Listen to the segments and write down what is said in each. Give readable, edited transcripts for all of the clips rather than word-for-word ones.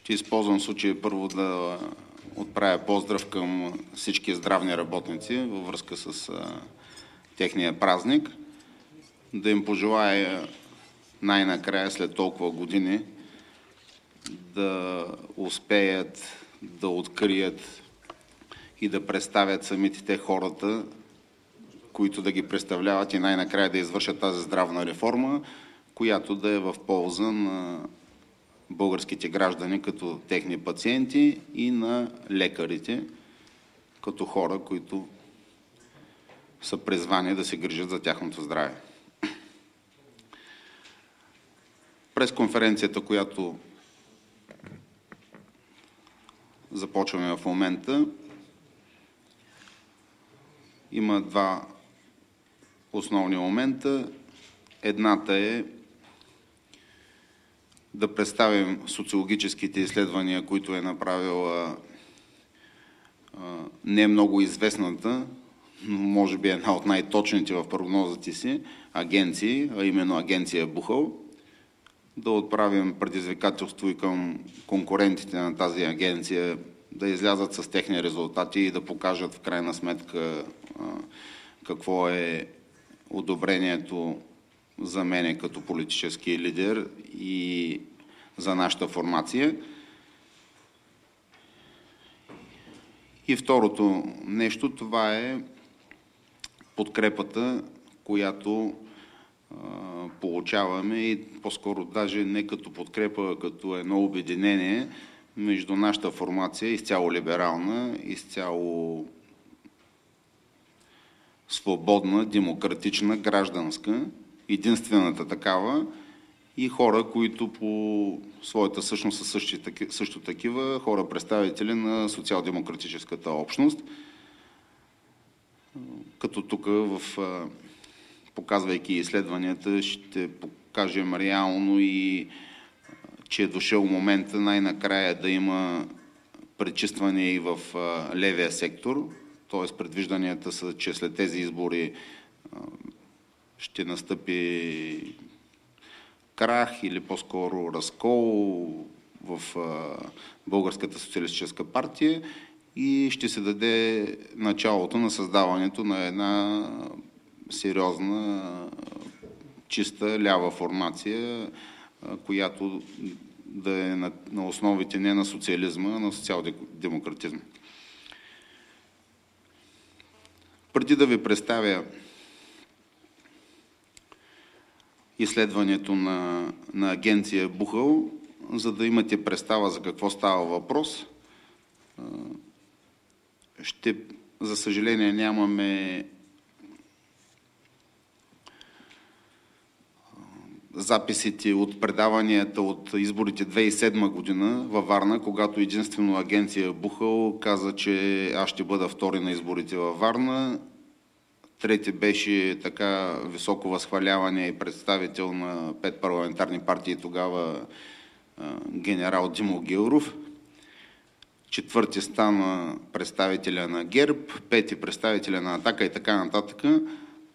Ще използвам случая първо да отправя поздрав към всички здравни работници във връзка с техния празник. Да им пожелая най-накрая след толкова години да успеят да открият и да представят самите те хората, които да ги представляват и най-накрая да извършат тази здравна реформа, която да е в полза на българските граждани като техни пациенти и на лекарите като хора, които са призвани да се грижат за тяхното здраве. През конференцията, която започваме в момента, има два основни момента. Едната е да представим социологическите изследвания, които е направила не много известната, но може би една от най-точните в прогнозите си агенции, а именно агенция Бухал. Да отправим предизвикателство и към конкурентите на тази агенция да излязат с техни резултати и да покажат в крайна сметка какво е одобрението за мене като политически лидер и за нашата формация. И второто нещо, това е подкрепата, която получаваме и по-скоро даже не като подкрепа, а като едно обединение между нашата формация, изцяло либерална, изцяло свободна, демократична, гражданска, единствената такава, и хора, които по своята същност са също такива, хора представители на социал-демократическата общност. Като тук, показвайки изследванията, ще покажем реално и че е дошъл момента най-накрая да има пречистване и в левия сектор, т.е. предвижданията са, че след тези избори ще настъпи крах или по-скоро разкол в Българската социалистическа партия и ще се даде началото на създаването на една сериозна, чиста лява формация, която да е на основите не на социализма, а на социал-демократизма. Преди да ви представя изследването на агенция Бухал, за да имате представа за какво става въпрос, за съжаление нямаме записите от предаванията от изборите 2007 година във Варна, когато единствено агенция Бухал каза, че аз ще бъда втори на изборите във Варна. Трети беше така високо възхваляване и представител на 5 парламентарни партии, тогава генерал Димо Гяуров. Четвърти стана представителя на ГЕРБ, пети представителя на Атака и така нататък.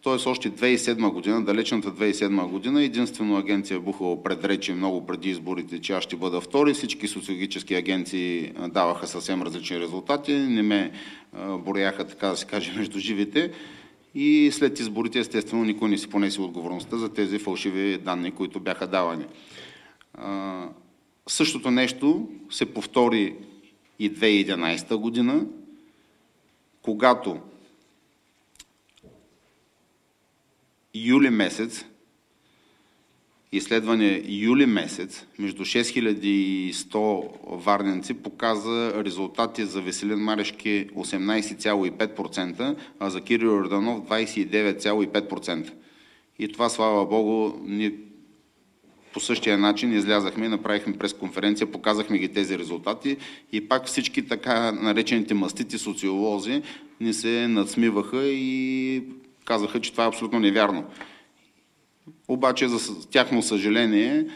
Т.е. още 2007 година, далечната 2007 година, единствено агенция Бухал предрече много преди изборите, че аз ще бъда втори. Всички социологически агенции даваха съвсем различни резултати, не ме брояха, така да се каже, между живите. И след изборите, естествено, никой не си понесе отговорността за тези фалшиви данни, които бяха давани. Същото нещо се повтори и 2011 година, когато юли месец, изследване юли месец, между 6100 варненци показа резултати за Веселин Марешки 18,5%, а за Кирил Йорданов 29,5%. И това, слава Богу, ние по същия начин излязахме, направихме пресконференция, показахме ги тези резултати и пак всички така наречените мастити социолози ни се надсмиваха и казаха, че това е абсолютно невярно. Обаче, за тяхно съжаление,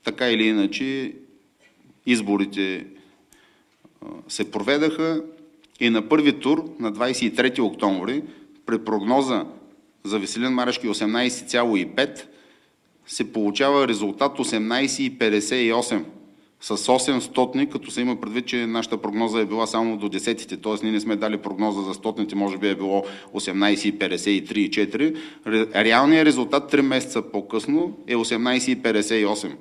така или иначе, изборите се проведаха и на първи тур, на 23 октомври, при прогноза за Веселин Марешки 18,5, се получава резултат 18,58. с 800, като се има предвид, че нашата прогноза е била само до 10-те, т.е. ние не сме дали прогноза за 100-те, може би е било 18,53,4. Реалният резултат 3 месеца по-късно е 18,58.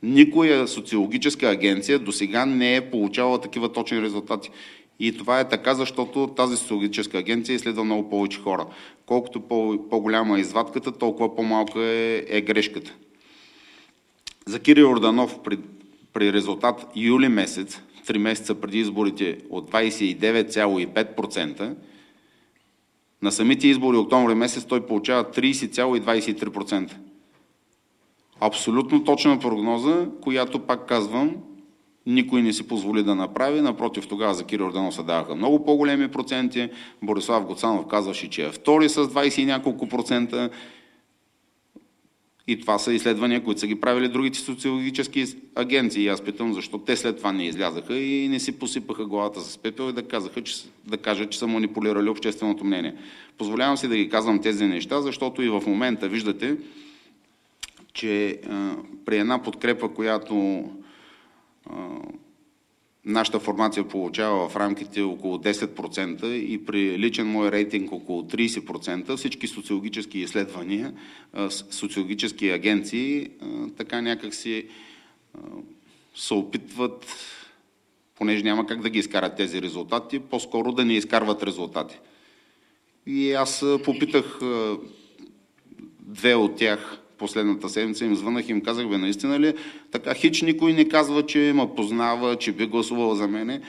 Никоя социологическа агенция досега не е получавала такива точни резултати. И това е така, защото тази социологическа агенция изследва много повече хора. Колкото по-голяма е извадката, толкова по-малка е грешката. За Кирил Йорданов при резултат юли месец, 3 месеца преди изборите, от 29,5%, на самите избори октомври месец той получава 30,23%. Абсолютно точна прогноза, която, пак казвам, никой не си позволи да направи. Напротив, тогава за Кирил Йорданов се даваха много по-големи проценти. Борислав Гуцанов казваше, че е втори с 20 и няколко процента. И това са изследвания, които са ги правили другите социологически агенции. И аз питам, защо те след това не излязаха и не си посипаха главата с пепел и да кажат, че са манипулирали общественото мнение. Позволявам си да ги казвам тези неща, защото и в момента виждате, че при една подкрепа, която нашата формация получава в рамките около 10% и при личен мой рейтинг около 30%, всички социологически изследвания, социологически агенции така някак си се опитват, понеже няма как да ги изкарат тези резултати, по-скоро да не изкарват резултати. И аз попитах две от тях последната седмица, им звънах и им казах, бе, наистина ли, така хич никой не казва, че ме познава, че би гласувал за мене.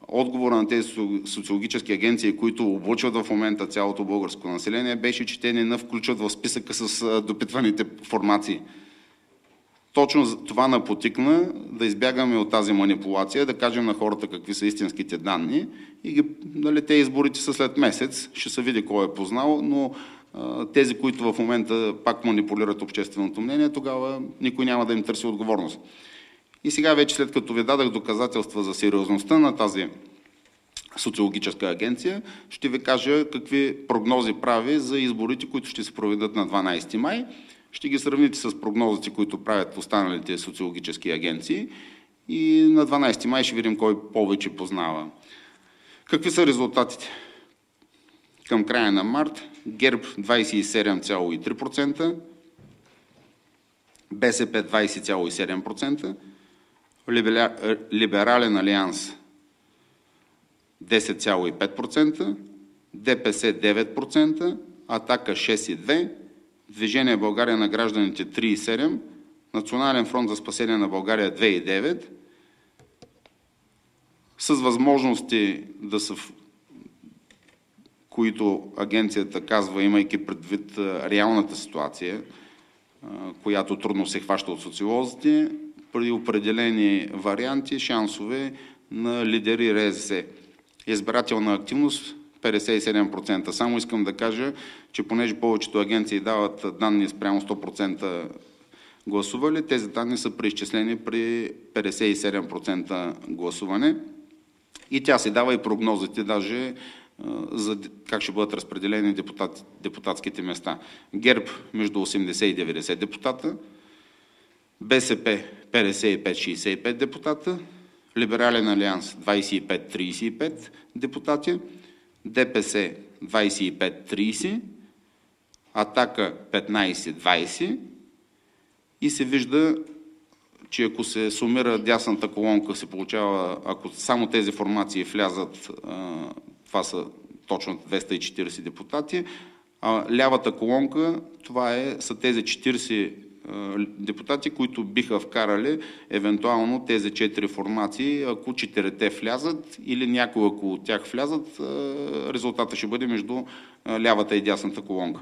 Отговора на тези социологически агенции, които облъчват в момента цялото българско население, беше, че те не навключват в списъка с допитваните формации. Точно това напотикна да избягаме от тази манипулация, да кажем на хората какви са истинските данни и нали, те изборите са след месец, ще се види кой е познал, но тези, които в момента пак манипулират общественото мнение, тогава никой няма да им търси отговорност. И сега вече, след като ви дадах доказателства за сериозността на тази социологическа агенция, ще ви кажа какви прогнози прави за изборите, които ще се проведат на 12 май. Ще ги сравните с прогнозите, които правят останалите социологически агенции и на 12 май ще видим кой повече познава. Какви са резултатите? Към края на март ГЕРБ 27,3%, БСП 20,7%, Либерален алианс 10,5%, ДПС 9%, Атака 6,2%, Движение България на гражданите 3,7%, Национален фронт за спасение на България 2,9%, с възможности да са, които агенцията казва, имайки предвид реалната ситуация, която трудно се хваща от социолозите, при определени варианти, шансове на лидери РЗС. Избирателна активност 57%. Само искам да кажа, че понеже повечето агенции дават данни спрямо 100% гласували, тези данни са преизчислени при 57% гласуване. И тя си дава и прогнозите, даже за как ще бъдат разпределени депутатските места. ГЕРБ между 80 и 90 депутата, БСП 55-65 депутата, Либерален алианс 25-35 депутати, ДПС 25-30, Атака 15-20 и се вижда, че ако се сумира дясната колонка, се получава, ако само тези формации влязат, това са точно 240 депутати, а лявата колонка, това са тези 40 депутати, които биха вкарали евентуално тези 4 формации, ако 4-те влязат или някои ако от тях влязат, резултата ще бъде между лявата и дясната колонка.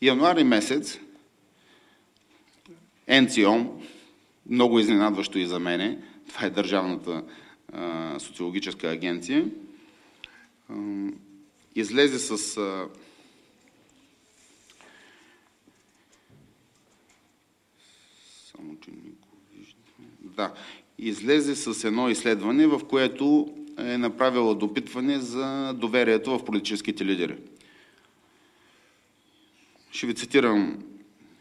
Януари месец НЦИОМ, много изненадващо и за мене, това е Държавната социологическа агенция, излезе с излезе с едно изследване, в което е направила допитване за доверието в политическите лидери. Ще ви цитирам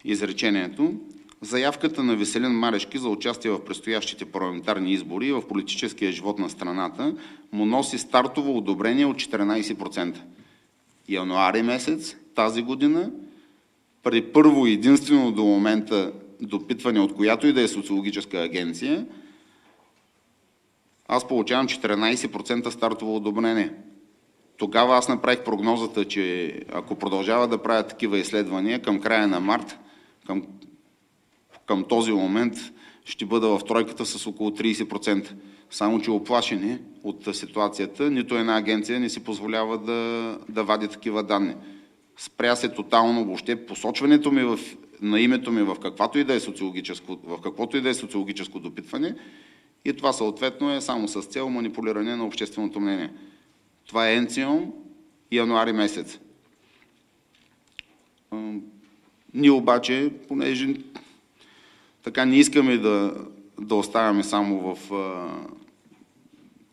изречението. Заявката на Веселин Марешки за участие в предстоящите парламентарни избори и в политическия живот на страната му носи стартово одобрение от 14%. Януари месец тази година, при първо и единствено до момента допитване от която и да е социологическа агенция, аз получавам 14% стартово одобрение. Тогава аз направих прогнозата, че ако продължава да правя такива изследвания, към края на март, към този момент ще бъда в тройката с около 30%. Само че оплашени от ситуацията, нито една агенция не си позволява да вади такива данни. Спря се тотално въобще посочването ми на името ми в каквото и да е социологическо допитване, и това съответно е само с цел манипулиране на общественото мнение. Това е НЦИОМ януари месец. Ние обаче, понеже така не искаме да оставяме само в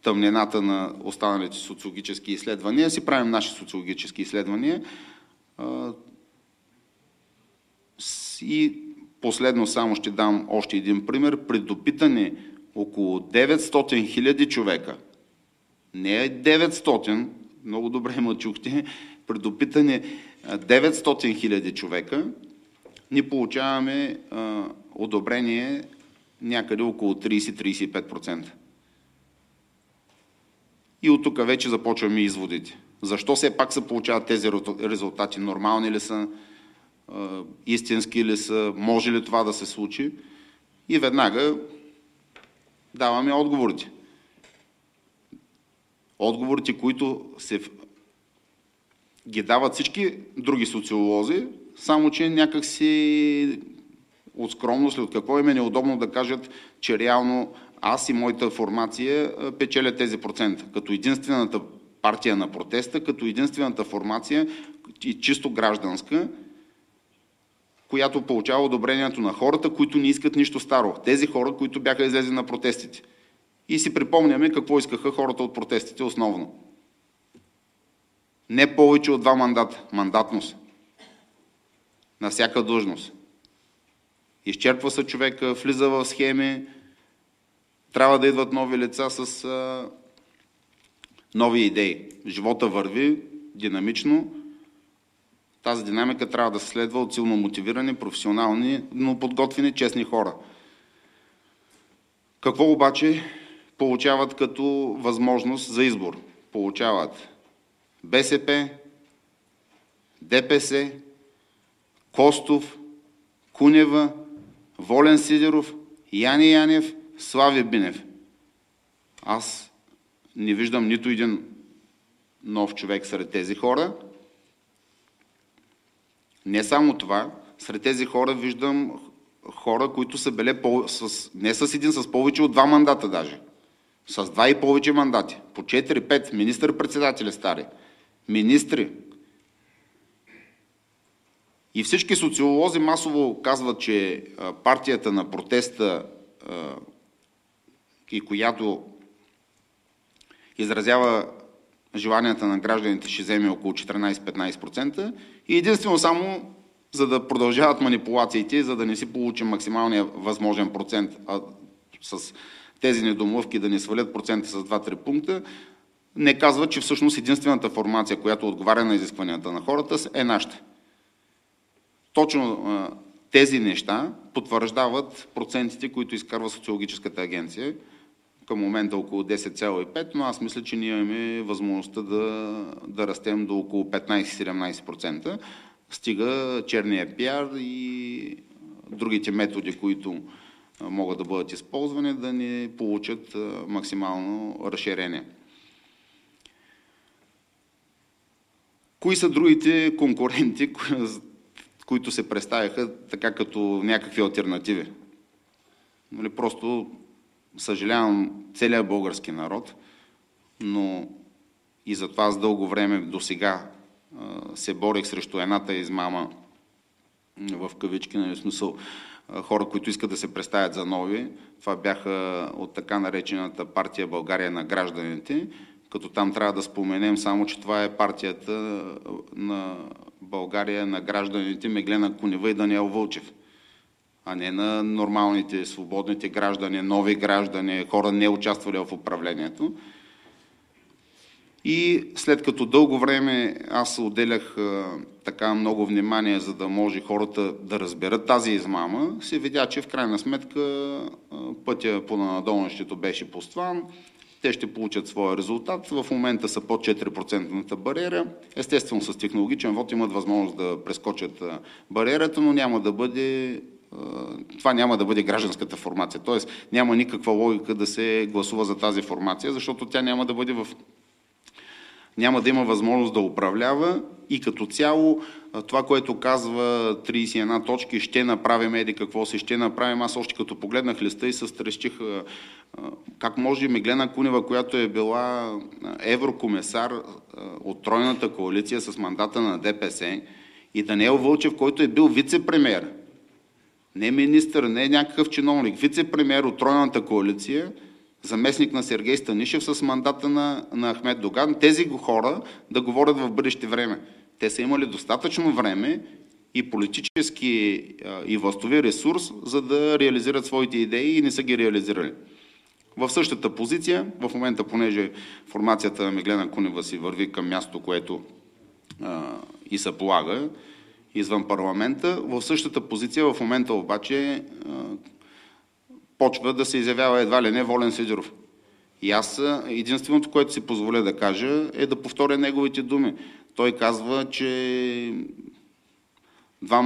тъмнината на останалите социологически изследвания, си правим наши социологически изследвания. И последно само ще дам още един пример. При допитане около 900 000 човека, не 900, много добре ме чухте, при допитане 900 000 човека, ни получаваме одобрение някъде около 30-35%. И от тук вече започваме изводите. Защо все пак се получават тези резултати? Нормални ли са? Истински ли са? Може ли това да се случи? И веднага даваме отговорите. Отговорите, които ги дават всички други социолози, само че някак си от скромност или от какво им е неудобно да кажат, че реално аз и моята формация печеля тези процента. Като единствената партия на протеста, като единствената формация и чисто гражданска, която получава одобрението на хората, които не искат нищо старо. Тези хора, които бяха излезли на протестите. И си припомняме какво искаха хората от протестите основно. Не повече от 2 мандата. Мандатност. На всяка длъжност. Изчерпва се човека, влиза в схеми, трябва да идват нови лица с нови идеи. Живота върви динамично. Тази динамика трябва да се следва от силно мотивирани, професионални, но подготвени, честни хора. Какво обаче получават като възможност за избор? Получават БСП, ДПС, Костов, Кунева, Волен Сидеров, Яни Янев, Слави Бинев. Аз не виждам нито един нов човек сред тези хора. Не само това, сред тези хора виждам хора, които са били не с един, с повече от 2 мандата даже. С 2 и повече мандати. По 4-5 министър-председатели стари. Министри. И всички социолози масово казват, че партията на протеста и която изразява желанията на гражданите, ще вземе около 14-15%, и единствено само за да продължават манипулациите, за да не си получим максималния възможен процент, а с тези недомлъвки да ни свалят процента с 2-3 пункта, не казват, че всъщност единствената формация, която отговаря на изискванията на хората, е нашата. Точно тези неща потвърждават процентите, които изкарва социологическата агенция. Към момента около 10,5, но аз мисля, че ние имаме възможността да растем до около 15-17%. Стига черния пиар и другите методи, които могат да бъдат използвани, да ни получат максимално разширение. Кои са другите конкуренти, които се представяха така като някакви алтернативи? Просто съжалявам целият български народ, но и затова аз дълго време до сега се борих срещу едната измама, в кавички, в смисъл хора, които искат да се представят за нови. Това бяха от така наречената партия България на гражданите, като там трябва да споменем само, че това е партията на България на гражданите Меглена Кунева и Даниел Вълчев, а не на нормалните, свободните граждани, нови граждани, хора не участвали в управлението. И след като дълго време аз отделях така много внимание, за да може хората да разберат тази измама, се видя, че в крайна сметка пътя по надолнището беше постлан. Те ще получат своя резултат. В момента са под 4% бариера. Естествено, с технологичен вод имат възможност да прескочат бариерата, но това няма да бъде гражданската формация. Тоест няма никаква логика да се гласува за тази формация, защото тя няма да има възможност да управлява и като цяло това, което казва 31 точки, ще направим еди какво си, ще направим. Аз още като погледнах листа и се стрещих как може Меглена Кунева, която е била еврокомисар от тройната коалиция с мандата на ДПС, и Даниел Вълчев, който е бил вице-премиер, не министър, не някакъв чиновник, вице-премиер от тройната коалиция, заместник на Сергей Станишев с мандата на Ахмед Доган, тези хора да говорят в бъдеще време. Те са имали достатъчно време и политически и властови ресурс, за да реализират своите идеи и не са ги реализирали. В същата позиция, в момента, понеже формацията на Меглена Кунева си върви към място, което и се полага, извън парламента, в същата позиция в момента обаче почва да се изявява едва ли не Волен Сидеров. И аз единственото, което си позволя да кажа, е да повторя неговите думи. Той казва, че два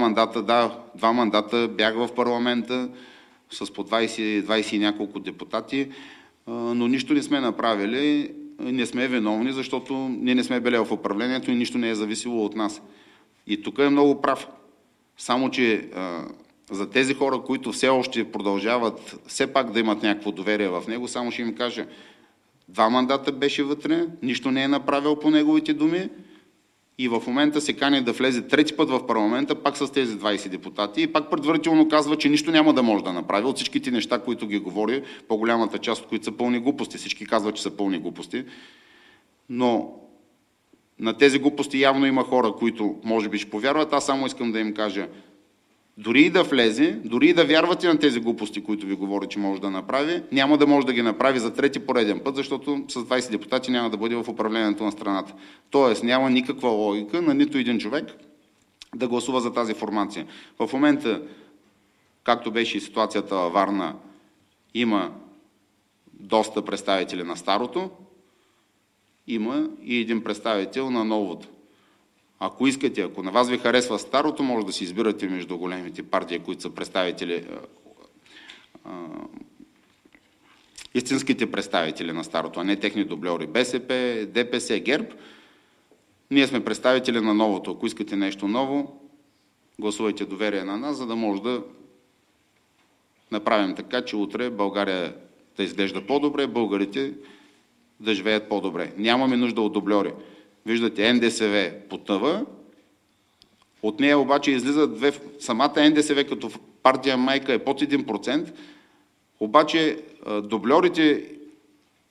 мандата бях в парламента с по 20 и няколко депутати, но нищо не сме направили, не сме виновни, защото ние не сме били в управлението и нищо не е зависело от нас. И тук е много прав. Само, че за тези хора, които все още продължават все пак да имат някакво доверие в него, само ще им кажа, 2 мандата беше вътре, нищо не е направил по неговите думи и в момента се кани да влезе 3-ти път в парламента, пак с тези 20 депутати и пак предварително казва, че нищо няма да може да направи от всичките неща, които ги говори, по-голямата част от които са пълни глупости. Всички казват, че са пълни глупости, но на тези глупости явно има хора, които може би ще повярват. Аз само искам да им кажа, дори и да влезе, дори и да вярвате на тези глупости, които ви говори, че може да направи, няма да може да ги направи за 3-ти пореден път, защото с 20 депутати няма да бъде в управлението на страната. Тоест няма никаква логика на нито един човек да гласува за тази формация. В момента, както беше и ситуацията във Варна, има доста представители на старото, има и един представител на новото. Ако искате, ако на вас ви харесва старото, може да си избирате между големите партии, които са представители, истинските представители на старото, а не техни дубльори. БСП, ДПС, ГЕРБ. Ние сме представители на новото. Ако искате нещо ново, гласувайте доверие на нас, за да може да направим така, че утре България да изглежда по-добре, българите да живеят по-добре. Нямаме нужда от дубльори. Виждате, НДСВ потъва, от нея обаче излизат самата НДСВ като партия майка е под 1%, обаче дубльорите,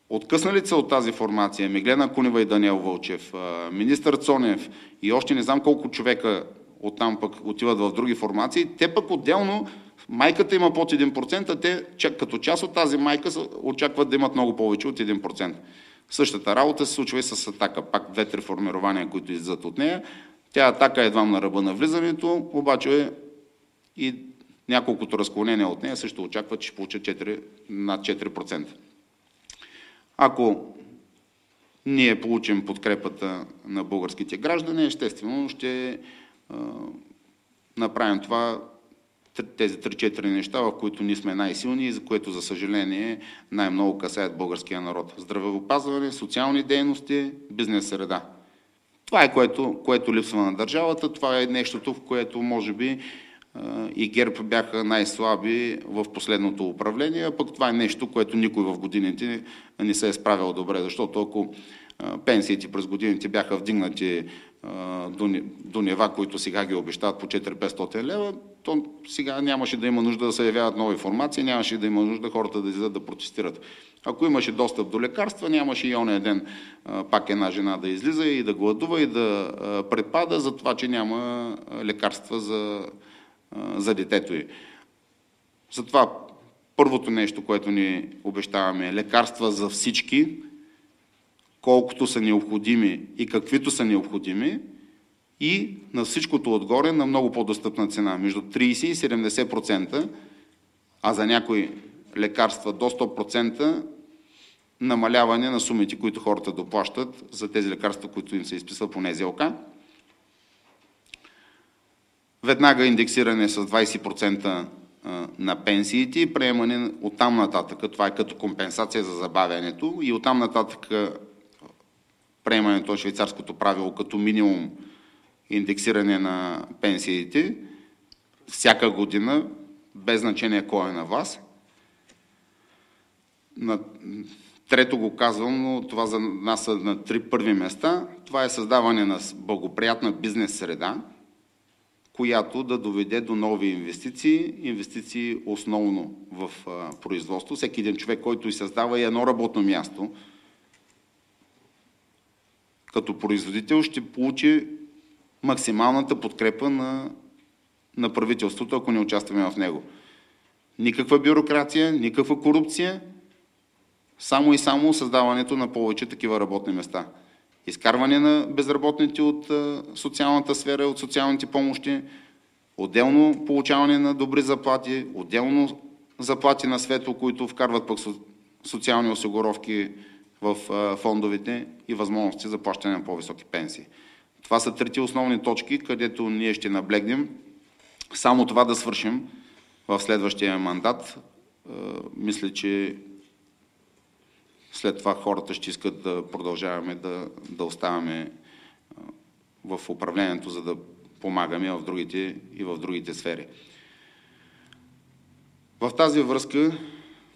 откъсналите са от тази формация, Меглена Кунева и Даниел Вълчев, министър Цонев и още не знам колко човека оттам пък отиват в други формации, те пък отделно, майката има под 1%, а те като част от тази майка очакват да имат много повече от 1%. Същата работа се случва и с Атака. Пак 2-3 формирования, които излизат от нея. Тя Атака е едва на ръба на влизането, обаче и няколкото разклонения от нея също очакват, че ще получат над 4%. Ако ние получим подкрепата на българските граждани, естествено ще направим това, тези 3-4 неща, в които ние сме най-силни и за което, за съжаление, най-много касаят българския народ. Здравеопазване, социални дейности, бизнес среда. Това е което липсва на държавата, това е нещото, в което може би и ГЕРБ бяха най-слаби в последното управление, а пък това е нещо, което никой в годините не се е справил добре, защото ако пенсиите през годините бяха вдигнати до нива, които сега ги обещават по 400-500 лева, то сега нямаше да има нужда да се явяват нови формации, нямаше да има нужда хората да излизат да протестират. Ако имаше достъп до лекарства, нямаше и ония ден пак една жена да излиза и да гладува и да предпада за това, че няма лекарства за детето й. Затова първото нещо, което ни обещаваме е лекарства за всички, колкото са необходими и каквито са необходими, и на всичкото отгоре на много по-достъпна цена, между 30 и 70%, а за някои лекарства до 100% намаляване на сумите, които хората доплащат за тези лекарства, които им се изписват по НЗОК. Веднага индексиране с 20% на пенсиите и приемане оттам нататък. Това е като компенсация за забавянето и оттам нататък приемането на швейцарското правило като минимум индексиране на пенсиите всяка година, без значение кой е на власт. Трето го казвам, но това за нас са на 3 първи места. Това е създаване на благоприятна бизнес среда, която да доведе до нови инвестиции основно в производство. Всеки един човек, който и създава и едно работно място, като производител ще получи максималната подкрепа на правителството, ако не участваме в него. Никаква бюрокрация, никаква корупция, само и само създаването на повече такива работни места. Изкарване на безработните от социалната сфера, от социалните помощи, отделно получаване на добри заплати, отделно заплати на светло, които вкарват пък социални осигуровки в фондовете и възможности за плащане на по-високи пенсии. Това са 3 основни точки, където ние ще наблегнем. Само това да свършим в следващия мандат. Мисля, че след това хората ще искат да продължаваме да оставаме в управлението, за да помагаме в другите сфери. В тази връзка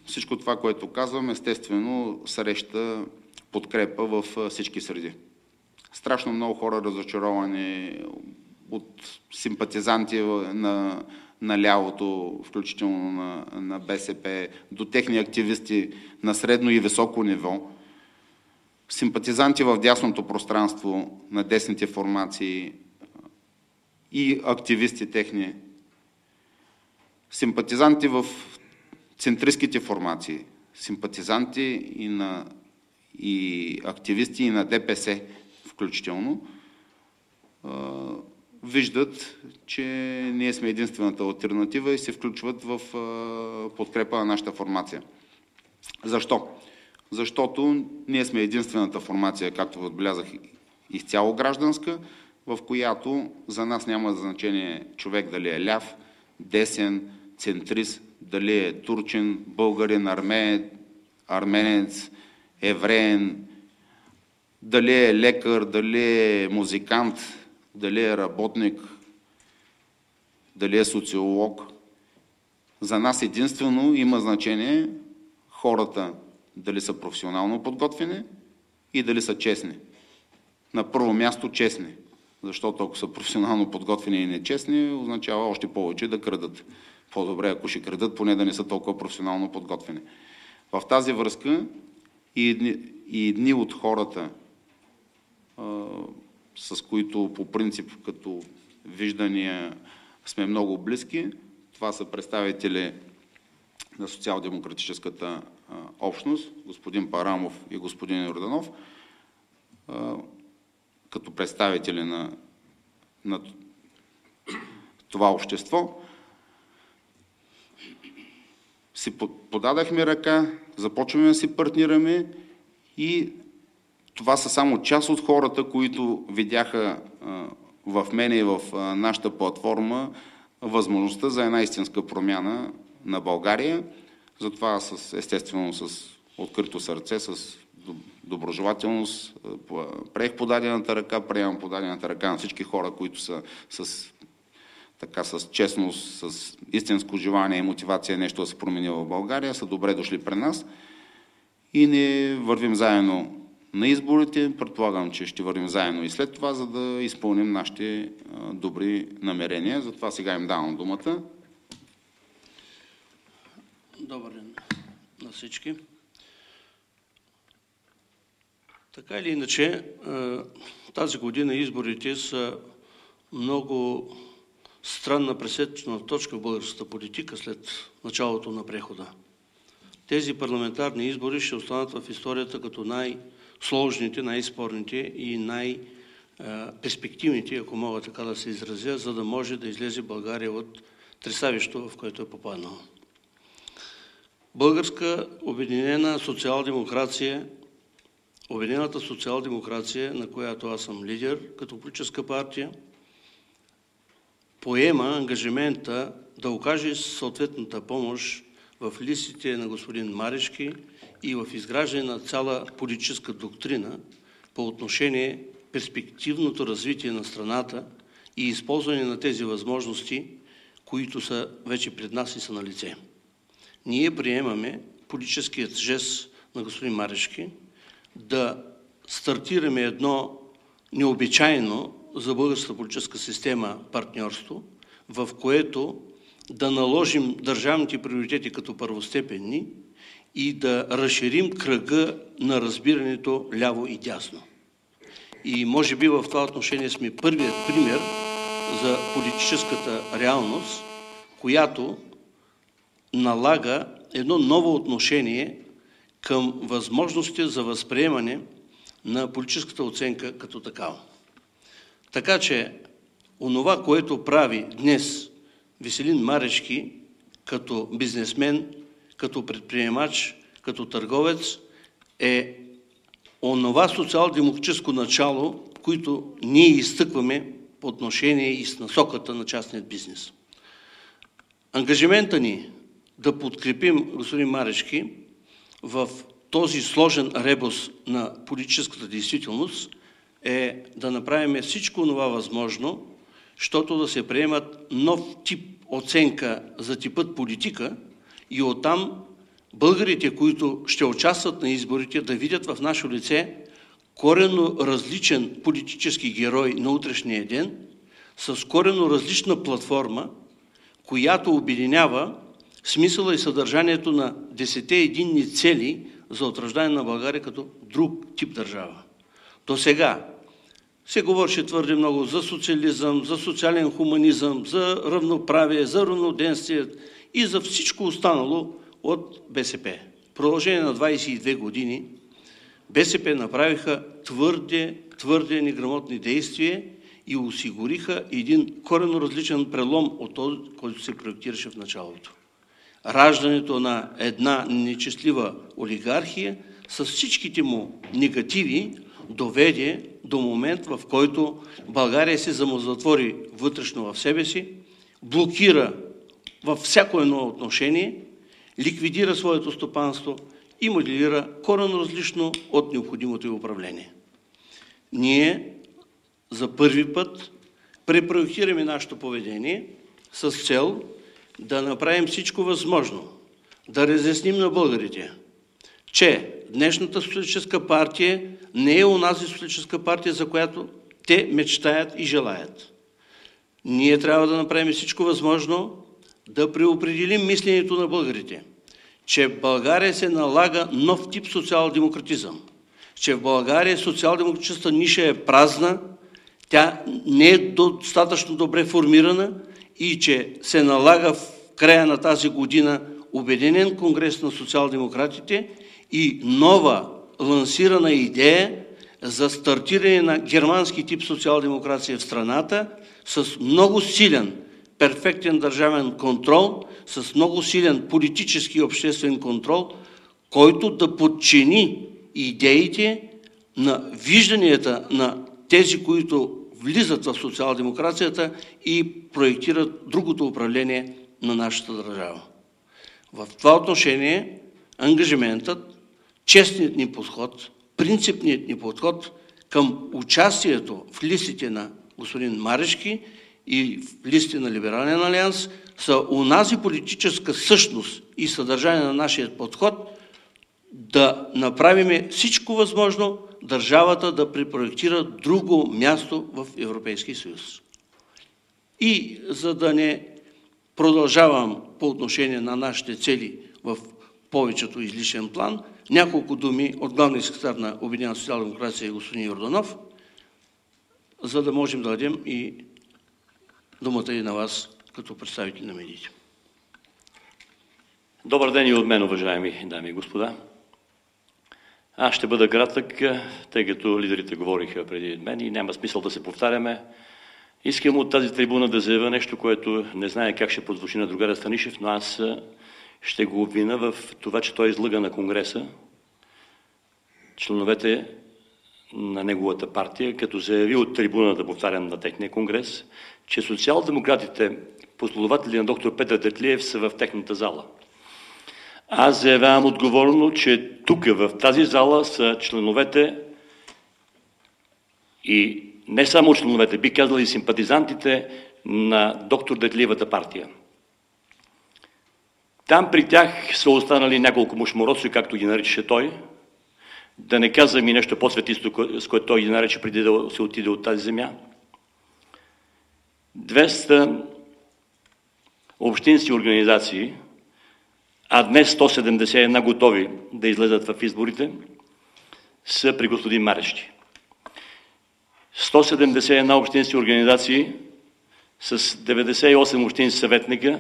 всичко това, което казвам, естествено среща подкрепа в всички среди. Страшно много хора разочаровани от симпатизанти на лявото, включително на БСП, до техни активисти на средно и високо ниво, симпатизанти в дясното пространство на десните формации и активисти техни, симпатизанти в центристските формации, симпатизанти и активисти и на ДПС включително, виждат, че ние сме единствената алтернатива и се включват в подкрепа на нашата формация. Защо? Защото ние сме единствената формация, както отбелязах, изцяло гражданска, в която за нас няма значение човек дали е ляв, десен, центрист, дали е турчин, българин, арменец, евреен, дали е лекар, дали е музикант, дали е работник, дали е социолог. За нас единствено има значение хората дали са професионално подготвени и дали са честни. На първо място честни, защото ако са професионално подготвени и нечестни, означава още повече да крадат. По-добре, ако ще крадат, поне да не са толкова професионално подготвени. В тази връзка и едни от хората, с които по принцип като виждания сме много близки, това са представители на социал-демократическата общност, господин Парамов и господин Йорданов, като представители на това общество. Си подадахме ръка, започваме да си партнираме и това са само част от хората, които видяха в мене и в нашата платформа възможността за една истинска промяна на България. Затова естествено с открито сърце, с доброжелателност приех подадената ръка, приемам подадената ръка на всички хора, които са с честност, с истинско желание и мотивация нещо да се промени в България, са добре дошли при нас и ние вървим заедно на изборите. Предполагам, че ще вървим заедно и след това, за да изпълним нашите добри намерения. Затова сега им давам думата. Добър ден на всички. Така или иначе, тази година изборите са много странна пресечна точка в българската политика след началото на прехода. Тези парламентарни избори ще останат в историята като най-сложните, най-спорните и най-перспективните, ако мога така да се изразя, за да може да излезе България от тресавището, в което е попаднала. Българска обединена социал-демокрация, Обединената социал-демокрация, на която аз съм лидер като политическа партия, поема ангажимента да окаже съответната помощ в листите на господин Марешки и в изграждане на цяла политическа доктрина по отношение перспективното развитие на страната и използване на тези възможности, които са вече пред нас и са на лице. Ние приемаме политическият жест на господин Марешки да стартираме едно необичайно за българската политическа система партньорство, в което да наложим държавните приоритети като първостепенни и да разширим кръга на разбирането ляво и дясно. И може би в това отношение сме първият пример за политическата реалност, която налага едно ново отношение към възможностите за възприемане на политическата оценка като такава. Така че, онова, което прави днес Веселин Марешки като бизнесмен, като предприемач, като търговец, е онова социал-демократическо начало, което ние изтъкваме по отношение и с насоката на частният бизнес. Ангажимента ни да подкрепим господин Марешки в този сложен ребус на политическата действителност е да направим всичко това възможно, защото да се приемат нов тип оценка за типът политика и оттам българите, които ще участват на изборите, да видят в наше лице коренно различен политически герой на утрешния ден, с коренно различна платформа, която обединява смисъла и съдържанието на 10 единни цели за утвърждаване на България като друг тип държава. До сега се говореше твърде много за социализъм, за социален хуманизъм, за равноправие, за равноденствие и за всичко останало от БСП. В продължение на 22 години БСП направиха твърде неграмотни действия и осигуриха един коренно различен прелом от този, който се проектираше в началото. Раждането на една нечестлива олигархия с всичките му негативи доведе до момент, в който България се самозатвори вътрешно в себе си, блокира във всяко едно отношение, ликвидира своето стопанство и моделира коренно различно от необходимото й управление. Ние за първи път препроектираме нашето поведение с цел да направим всичко възможно, да разясним на българите, че днешната социалистическа партия не е онази социалистическа партия, за която те мечтаят и желаят. Ние трябва да направим всичко възможно да преопределим мисленето на българите, че в България се налага нов тип социал-демократизъм, че в България социал-демократическата ниша е празна, тя не е достатъчно добре формирана и че се налага в края на тази година Обединен конгрес на социал-демократите и нова лансирана идея за стартиране на германски тип социал-демокрация в страната с много силен, перфектен държавен контрол, с много силен политически и обществен контрол, който да подчини идеите на вижданията на тези, които влизат в социал-демокрацията и проектират другото управление на нашата държава. В това отношение ангажиментът, честният ни подход, принципният ни подход към участието в листите на господин Марешки и в листите на Либерален алианс са онази политическа същност и съдържание на нашия подход да направим всичко възможно държавата да препроектира друго място в Европейския съюз. И за да не продължавам по отношение на нашите цели в повечето излишен план, няколко думи от главния секретар на Обединената социална демокрация господин Йорданов, за да можем да дадем и думата и на вас като представители на медиите. Добър ден и от мен, уважаеми дами и господа. Аз ще бъда кратък, тъй като лидерите говориха преди мен и няма смисъл да се повтаряме. Искам от тази трибуна да заявя нещо, което не знае как ще прозвучи на другаря Станишев, но аз ще го обвина в това, че той излъга на Конгреса членовете на неговата партия, като заяви от трибуната, повтарям, на техния конгрес, че социал-демократите, последователи на доктор Петър Тетлиев, са в техната зала. Аз заявявам отговорно, че тук, в тази зала, са членовете и не само членовете, би казал и симпатизантите на доктор Тетлиевата партия. Там при тях са останали няколко мушмуроци, както ги наричаше той. Да не казвам и нещо по-светисто, с което той ги нарече преди да се отиде от тази земя. 200 общински организации, а днес 171 готови да излезат в изборите, са при господин Марешки. 171 общински организации с 98 общински съветника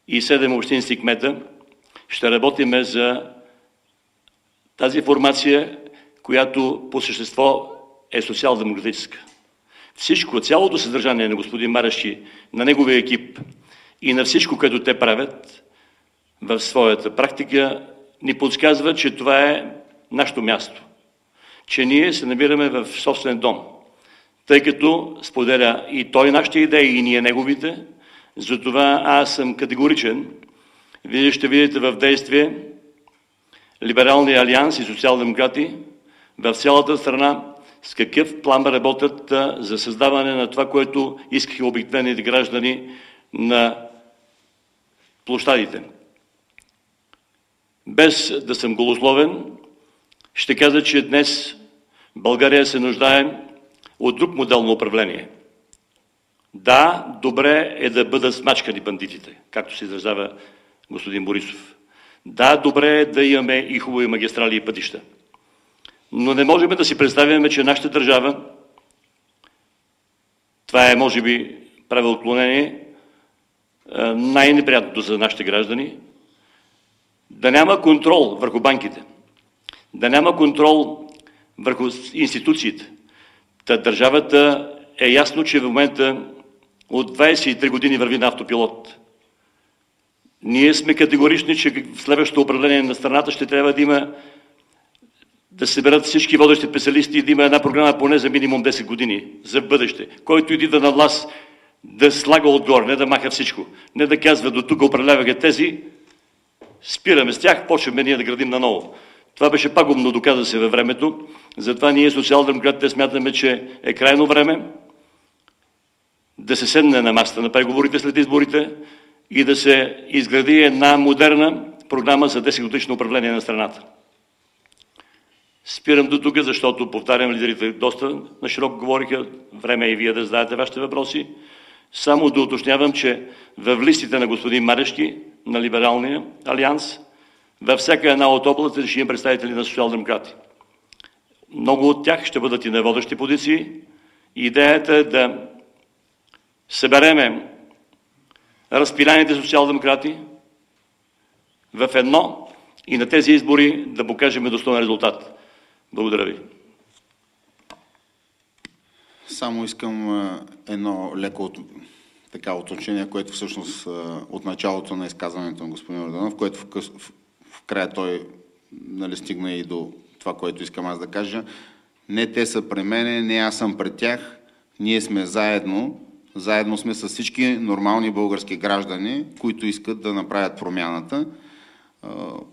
и 7 общински кмета ще работиме за тази формация, която по същество е социал-демократическа. Всичко, цялото съдържание на господин Марешки, на неговия екип и на всичко, което те правят в своята практика, ни подсказва, че това е нашето място. Че ние се намираме в собствен дом, тъй като споделя и той нашите идеи, и ние неговите. Затова аз съм категоричен. Вие ще видите в действие Либералния алианс и социал-демократи в цялата страна с какъв план работят за създаване на това, което искаха обикновените граждани на площадите. Без да съм голословен, ще кажа, че днес България се нуждае от друг модел на управление. Да, добре е да бъдат смачкани бандитите, както се изразява господин Борисов. Да, добре е да имаме и хубави магистрали и пътища. Но не можем да си представяме, че нашата държава, това е може би правило отклонение, най-неприятното за нашите граждани, да няма контрол върху банките, да няма контрол върху институциите. Та държавата е ясно, че в момента от 23 години върви на автопилот. Ние сме категорични, че в следващото управление на страната ще трябва да има, да се съберат всички водещи специалисти и да има една програма поне за минимум 10 години, за бъдеще. Който иди да на власт, да слага отгоре, не да маха всичко. Не да казва до тук управляваха тези, спираме с тях, почваме ние да градим наново. Това беше пагубно, доказа се във времето. Затова ние, социал-демократите, смятаме, че е крайно време да се седне на масата на преговорите след изборите и да се изгради една модерна програма за 10-годишно управление на страната. Спирам до тук, защото, повтарям, лидерите доста на широко говориха, време е и вие да зададете вашите въпроси. Само да уточнявам, че в листите на господин Марешки, на Либералния алианс, във всяка една от областите ще има представители на социал-демократи. Много от тях ще бъдат и на водещи позиции. Идеята е да събереме разпиляните социал-демократи в едно и на тези избори да покажем достоен резултат. Благодаря ви. Само искам едно леко уточнение, което всъщност от началото на изказването на господин Йорданов, което в края той стигна и до това, което искам аз да кажа. Не те са при мене, не аз съм пред тях. Ние сме заедно. Заедно сме с всички нормални български граждани, които искат да направят промяната.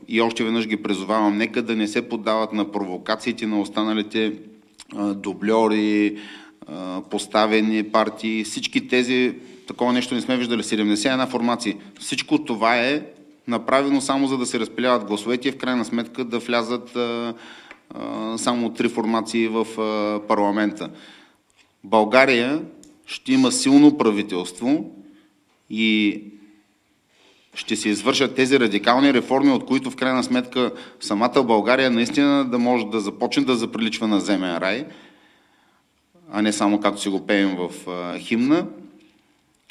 И още веднъж ги призовавам, нека да не се поддават на провокациите на останалите дубльори, поставени партии. Всички тези, такова нещо не сме виждали, 71 формации. Всичко това е направено само за да се разпиляват гласовете и в крайна сметка да влязат само 3 формации в парламента. България ще има силно правителство и ще се извършат тези радикални реформи, от които в крайна сметка самата България наистина да може да започне да заприличва на земен рай, а не само както си го пеем в химна.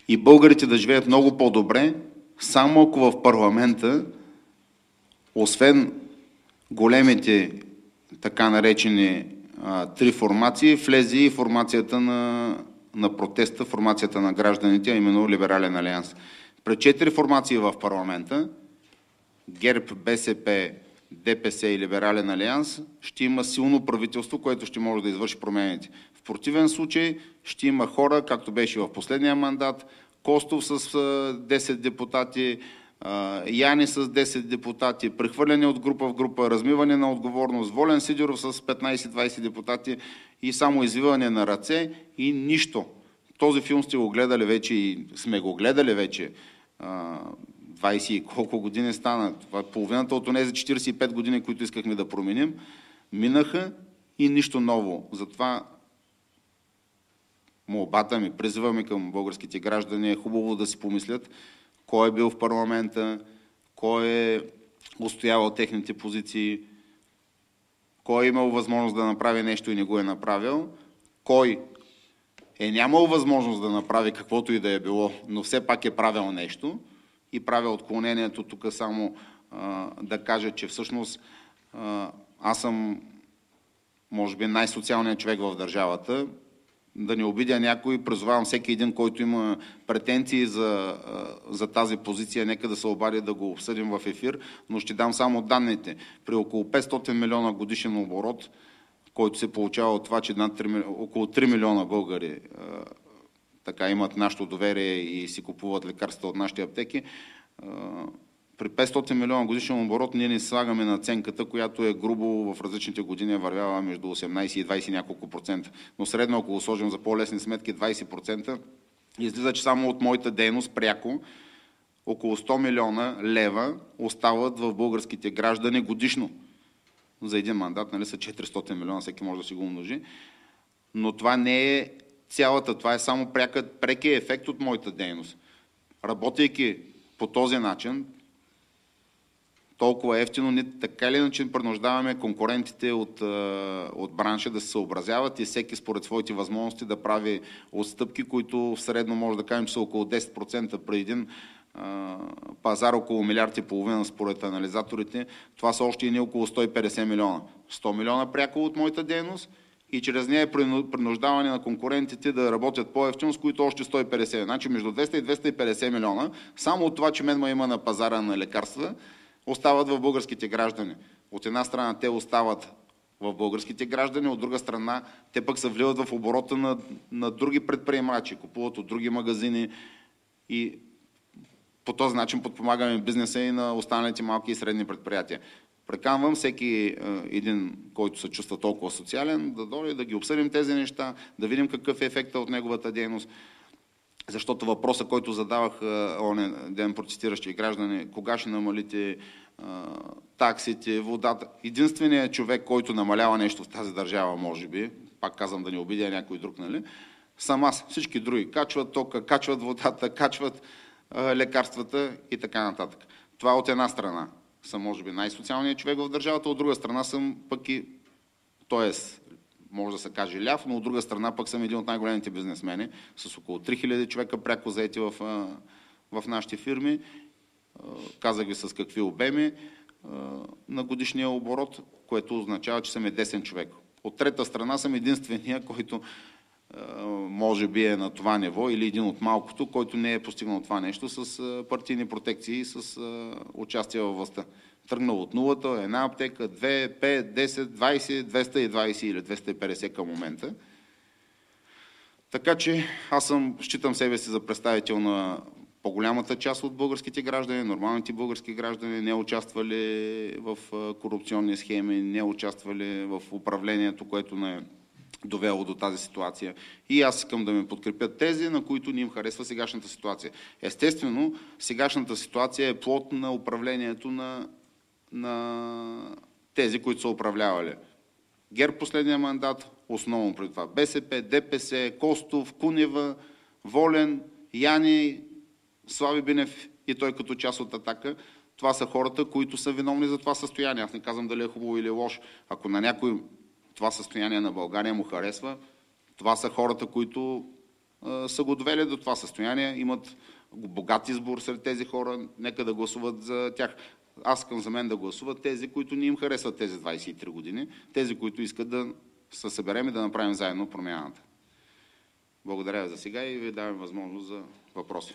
И българите да живеят много по-добре, само ако в парламента, освен големите така наречени 3 формации, влезе и формацията на протеста, формацията на гражданите, а именно Либерален алианс. При 4 формации в парламента, ГЕРБ, БСП, ДПС и Либерален алианс, ще има силно правителство, което ще може да извърши промените. В противен случай ще има хора, както беше в последния мандат, Костов с 10 депутати, Яни с 10 депутати, прехвърляне от група в група, размиване на отговорност, Волен Сидеров с 15-20 депутати и само извиване на ръце и нищо. Този филм сте го гледали вече и сме го гледали вече 20 и колко години стана. Това е половината от тези 45 години, които искахме да променим, минаха и нищо ново. Затова молбата ми, призиваме към българските граждани е хубаво да си помислят кой е бил в парламента, кой е устоявал техните позиции, кой е имал възможност да направи нещо и не го е направил, кой е нямал възможност да направи каквото и да е било, но все пак е правил нещо и правя отклонението тук само да кажа, че всъщност аз съм може би най-социалният човек в държавата. Да не обидя някой, призовавам всеки един, който има претенции за тази позиция, нека да се обади да го обсъдим в ефир, но ще дам само данните. При около 500 милиона годишен оборот, който се получава от това, че около 3 милиона българи така имат нашето доверие и си купуват лекарства от нашите аптеки, при 500 милиона годишен оборот ние не слагаме наценката, която е грубо в различните години вървяла между 18 и 20 няколко процента. Но средно, ако го сложим за по-лесни сметки 20%, излиза, че само от моята дейност пряко около 100 милиона лева остават в българските граждани годишно. За един мандат, нали, са 400 милиона, всеки може да си го умножи. Но това не е цялата, това е само прекия ефект от моята дейност. Работейки по този начин, толкова ефтино, ние така или иначе принуждаваме конкурентите от бранша да се съобразяват и всеки според своите възможности да прави отстъпки, които в средно може да кажем, че са около 10% при един пазар около 1,5 милиарда според анализаторите. Това са още и не около 150 милиона. 100 милиона пряко от моята дейност и чрез нея е принуждаване на конкурентите да работят по-евтино, с които още 150. Значи между 200 и 250 милиона, само от това, че мен има на пазара на лекарства, остават в българските граждани. От една страна те остават в българските граждани, от друга страна те пък се вливат в оборота на други предприемачи, купуват от други магазини и по този начин подпомагаме бизнеса и на останалите малки и средни предприятия. Преканвам всеки един, който се чувства толкова социален, да дойде да ги обсъдим тези неща, да видим какъв е ефектът от неговата дейност. Защото въпросът, който задавах оня ден протестиращи граждани, кога ще намалите таксите, водата. Единственият човек, който намалява нещо в тази държава, може би, пак казвам да не обидя някой друг, нали, съм аз. Всички други качват тока, качват водата, качват лекарствата и така нататък. Това от една страна съм, може би, най-социалният човек в държавата, от друга страна съм пък и, т.е. може да се каже ляв, но от друга страна пък съм един от най-големите бизнесмени, с около 3000 човека пряко заети в нашите фирми. Казах ви с какви обеми на годишния оборот, което означава, че съм десен човек. От трета страна съм единствения, който може би е на това ниво или един от малкото, който не е постигнал това нещо с партийни протекции и с участие във властта. Тръгнал от нулата, една аптека, 2, 5, 10, 20, 220 или 250 към момента. Така че аз считам себе си за представител на по-голямата част от българските граждани, нормалните български граждани, не участвали в корупционни схеми, не участвали в управлението, което не е довело до тази ситуация. И аз искам да ме подкрепят тези, на които не им харесва сегашната ситуация. Естествено, сегашната ситуация е плод на управлението на тези, които са управлявали. ГЕРБ последния мандат, основно преди това БСП, ДПС, Костов, Кунева, Волен, Яни, Слави Бинев и той като част от Атака. Това са хората, които са виновни за това състояние. Аз не казвам дали е хубаво или лошо. Ако на някой това състояние на България му харесва, това са хората, които са го довели до това състояние, имат богат избор сред тези хора, нека да гласуват за тях. Аз искам за мен да гласуват тези, които не им харесват тези 23 години, тези, които искат да се съберем и да направим заедно промяната. Благодаря за сега и ви давам възможност за въпроси.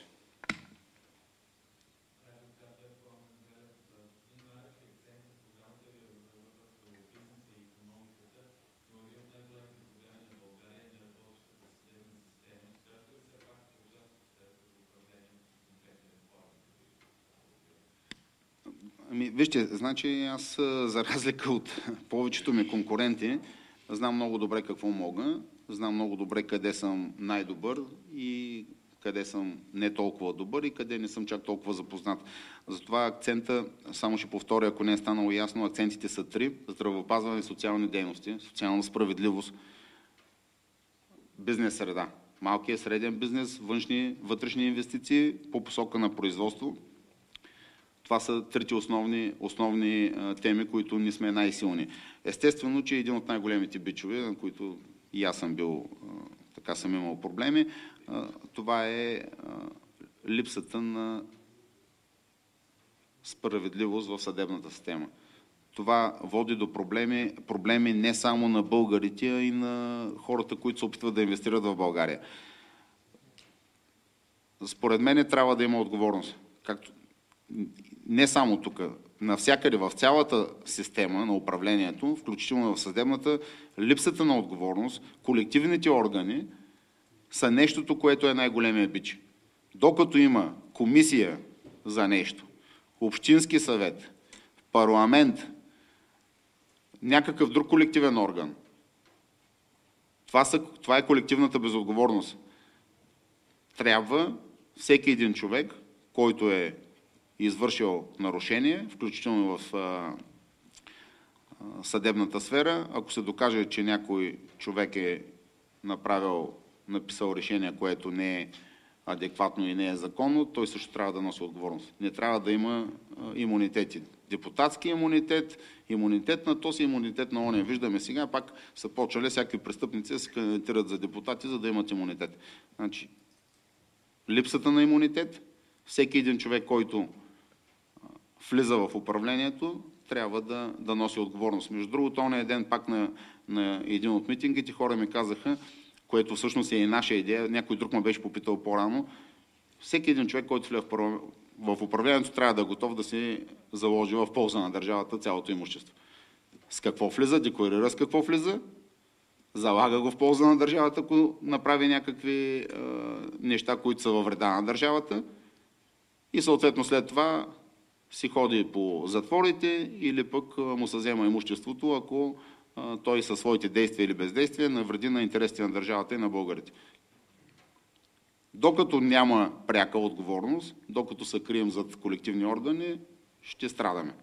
Вижте, значи аз за разлика от повечето ми конкуренти, знам много добре какво мога, знам много добре къде съм най-добър и къде съм не толкова добър и къде не съм чак толкова запознат. Затова акцента, само ще повторя, ако не е станало ясно, акцентите са 3: здравеопазване, социални дейности, социална справедливост, бизнес среда, малкият среден бизнес, външни, вътрешни инвестиции по посока на производство. Това са трите основни теми, които ние сме най-силни. Естествено, че един от най-големите бичове, на които и аз съм бил, така съм имал проблеми, това е липсата на справедливост в съдебната система. Това води до проблеми не само на българите, а и на хората, които се опитват да инвестират в България. Според мен трябва да има отговорност. Не само тук, навсякъде в цялата система на управлението, включително в съдебната, липсата на отговорност, колективните органи са нещото, което е най-големия бич. Докато има комисия за нещо, общински съвет, парламент, някакъв друг колективен орган, това е колективната безотговорност. Трябва всеки един човек, който е извършил нарушение, включително в съдебната сфера, ако се докаже, че някой човек е написал решение, което не е адекватно и не е законно, той също трябва да носи отговорност. Не трябва да има имунитети. Депутатски имунитет, имунитет на този, имунитет на оня. Виждаме сега, пак са почали всякакви престъпници да се кандидатират за депутати, за да имат имунитет. Значи, липсата на имунитет, всеки един човек, който влиза в управлението, трябва да носи отговорност. Между другото, ония ден пак на един от митингите хора ми казаха, което всъщност е и наша идея, някой друг ме беше попитал по-рано, всеки един човек, който влезе в управлението, трябва да е готов да се заложи в полза на държавата цялото имущество. С какво влиза, декларира с какво влиза, залага го в полза на държавата, ако направи някакви неща, които са във вреда на държавата и съответно след това си ходи по затворите или пък му се взема имуществото, ако той със своите действия или бездействия навреди на интересите на държавата и на българите. Докато няма пряка отговорност, докато се крием зад колективни органи, ще страдаме.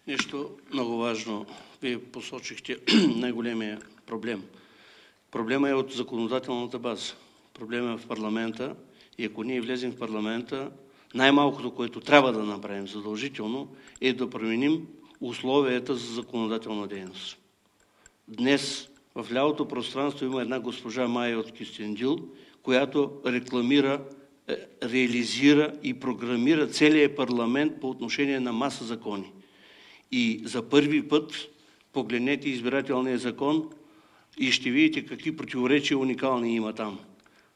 Нещо много важно. Вие посочихте най-големия проблем. Проблема е от законодателната база. Проблема е в парламента и ако ние влезем в парламента, най-малкото, което трябва да направим задължително, е да променим условията за законодателна дейност. Днес в лявото пространство има една госпожа Майя от Кюстендил, която рекламира, реализира и програмира целият парламент по отношение на маса закони. И за първи път погледнете избирателния закон и ще видите какви противоречия уникални има там.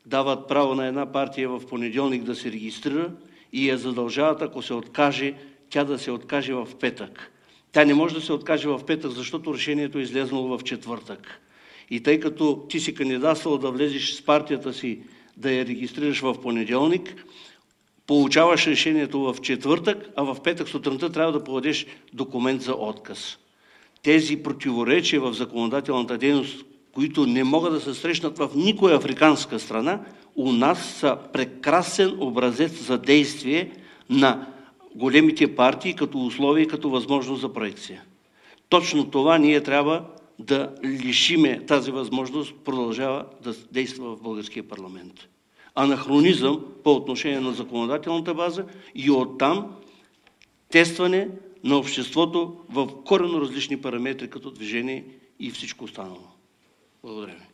Дават право на една партия в понеделник да се регистрира и я задължават, ако се откаже, тя да се откаже в петък. Тя не може да се откаже в петък, защото решението е излезнало в четвъртък. И тъй като ти си кандидатствал да влезеш с партията си, да я регистрираш в понеделник, получаваш решението в четвъртък, а в петък сутринта трябва да подадеш документ за отказ. Тези противоречия в законодателната дейност, които не могат да се срещнат в никоя африканска страна, у нас са прекрасен образец за действие на големите партии като условие и като възможност за проекция. точно това ние трябва да лишиме, тази възможност продължава да действа в българския парламент. Анахронизъм по отношение на законодателната база и оттам тестване на обществото в коренно различни параметри като движение и всичко останало. Благодаря ви.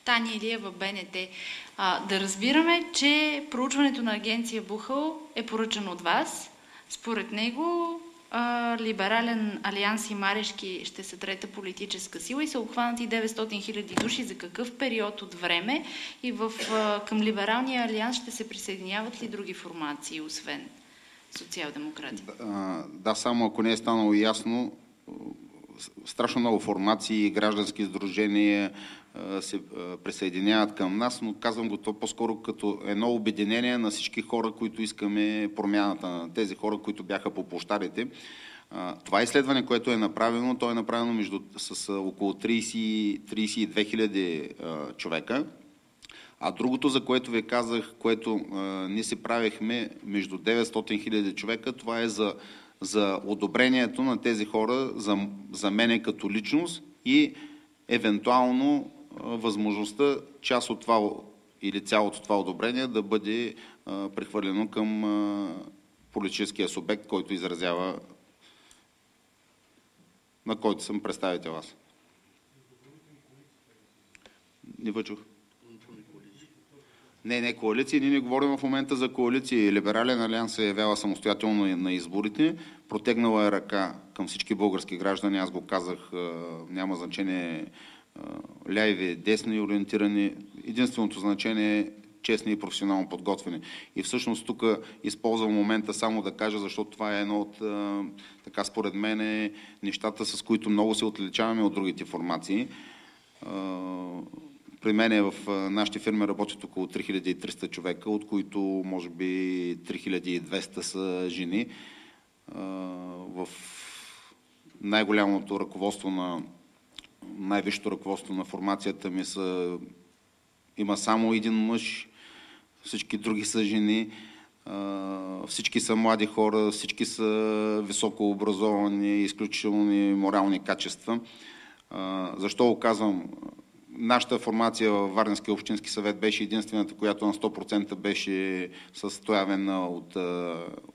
Таня Илиева, БНТ. Да разбираме, че проучването на агенция Бухал е поръчано от вас. Според него Либерален алианс и Марешки ще са трета политическа сила и са обхванати 900 000 души. За какъв период от време? И към Либералния алианс ще се присъединяват ли други формации, освен социал-демократи? Да, само ако не е станало ясно, страшно много формации и граждански сдружения се присъединяват към нас, но казвам го то по-скоро като едно обединение на всички хора, които искаме промяната, на тези хора, които бяха по площадите. Това изследване, което е направено, то е направено с около 32 хиляди човека. А другото, за което ви казах, което ние се правихме между 900 хиляди човека, това е за одобрението на тези хора, за мене като личност и евентуално възможността част от това или цялото това одобрение да бъде прехвърлено към политическия субект, който изразява, на който съм представител аз. Не въчух. Не коалиции. Ние не говорим в момента за коалиции. Либерален алианс се явява самостоятелно на изборите. Протегнала е ръка към всички български граждани. Аз го казах, няма значение ляви, десни, ориентирани. Единственото значение е честни и професионално подготвени. И всъщност тук използвам момента само да кажа, защото това е едно от, така според мен, нещата, с които много се отличаваме от другите формации. При мен в нашите фирми работят около 3300 човека, от които може би 3200 са жени. В най-голямото ръководство най-висшето ръководство на формацията ми има само един мъж, всички други са жени, всички са млади хора, всички са високо образовани, изключителни морални качества. Защо го казвам? Нашата формация във Варненския общински съвет беше единствената, която на 100% беше съставена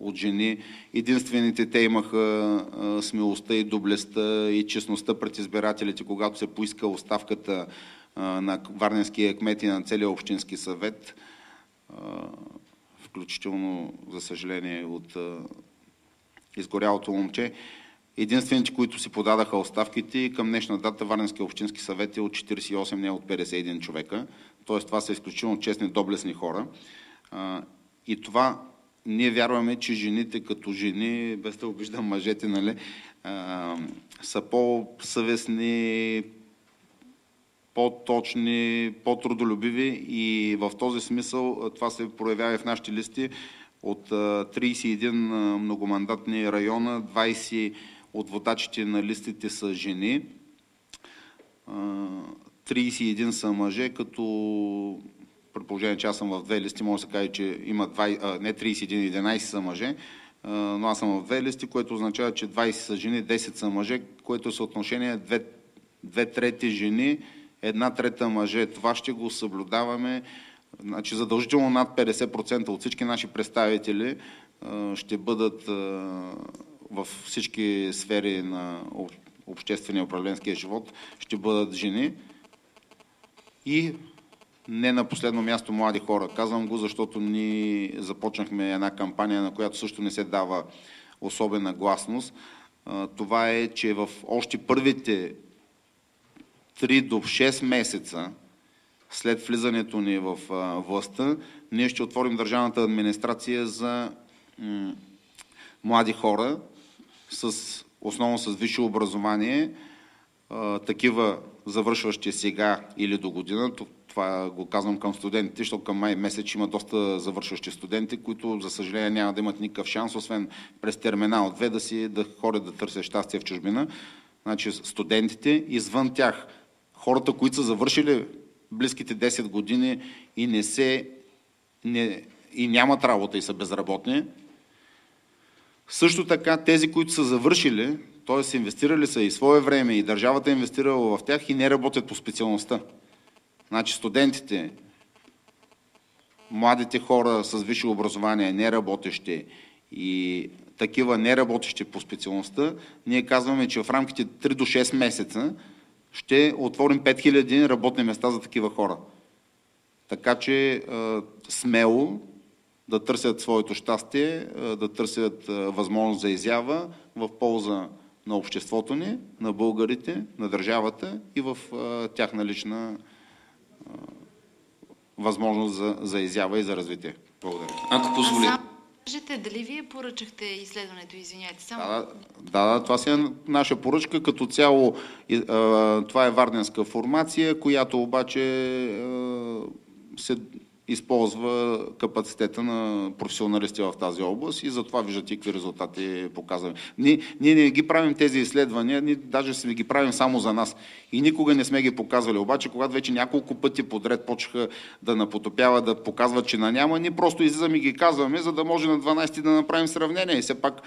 от жени. Единствените те имаха смелостта и доблестта и честността пред избирателите, когато се поиска оставката на Варненския кмет и на целия общински съвет, включително, за съжаление, от изгорялото момче. Единствените, които си подадаха оставките, към днешна дата Варненския общински съвет е от 48, не от 51 човека. Тоест това са изключително честни, доблестни хора. И това ние вярваме, че жените като жени, без да обиждам мъжете, нали, са по-съвестни, по-точни, по-трудолюбиви и в този смисъл това се проявява и в нашите листи. От 31 многомандатни района, 20 от водачите на листите са жени, 31 са мъже, като при положение, че аз съм в две листи, може да се каже, че има 31, 11 са мъже, но аз съм в две листи, което означава, че 20 са жени, 10 са мъже, което е съотношение 2 трети жени, 1/3 мъже. Това ще го съблюдаваме. Значи задължително над 50% от всички наши представители ще бъдат във всички сфери на обществения управленския живот, ще бъдат жени и не на последно място млади хора. Казвам го, защото ние започнахме една кампания, на която също не се дава особена гласност. Това е, че в още първите 3 до 6 месеца след влизането ни в властта, ние ще отворим държавната администрация за млади хора, основно с висше образование, такива завършващи сега или до година. Това го казвам към студентите, защото към май месец има доста завършващи студенти, които за съжаление няма да имат никакъв шанс, освен през терминал 2 да ходят да търсят щастие в чужбина. Значи студентите, извън тях, хората, които са завършили близките 10 години и и нямат работа и са безработни. Също така тези, които са завършили, т.е. инвестирали са и свое време и държавата е инвестирала в тях и не работят по специалността. Значи студентите, младите хора с висше образование, неработещи и такива неработещи по специалността, ние казваме, че в рамките 3 до 6 месеца ще отворим 5000 работни места за такива хора. Така че смело да търсят своето щастие, да търсят възможност за изява в полза на обществото ни, на българите, на държавата и в тяхна лична възможност за изява и за развитие. Благодаря. Ако позволи. Кажете, дали вие поръчахте изследването, извиняйте? Да, това си е наша поръчка. Като цяло това е варденска формация, която обаче се използва капацитета на професионалисти в тази област и затова виждате какви резултати показваме. Ние не ги правим тези изследвания, ние даже си ги правим само за нас. И никога не сме ги показвали. Обаче, когато вече няколко пъти подред почнаха да напотопяват, да показват, че няма, ние просто излизаме и ги казваме, за да може на 12 да направим сравнение. И все пак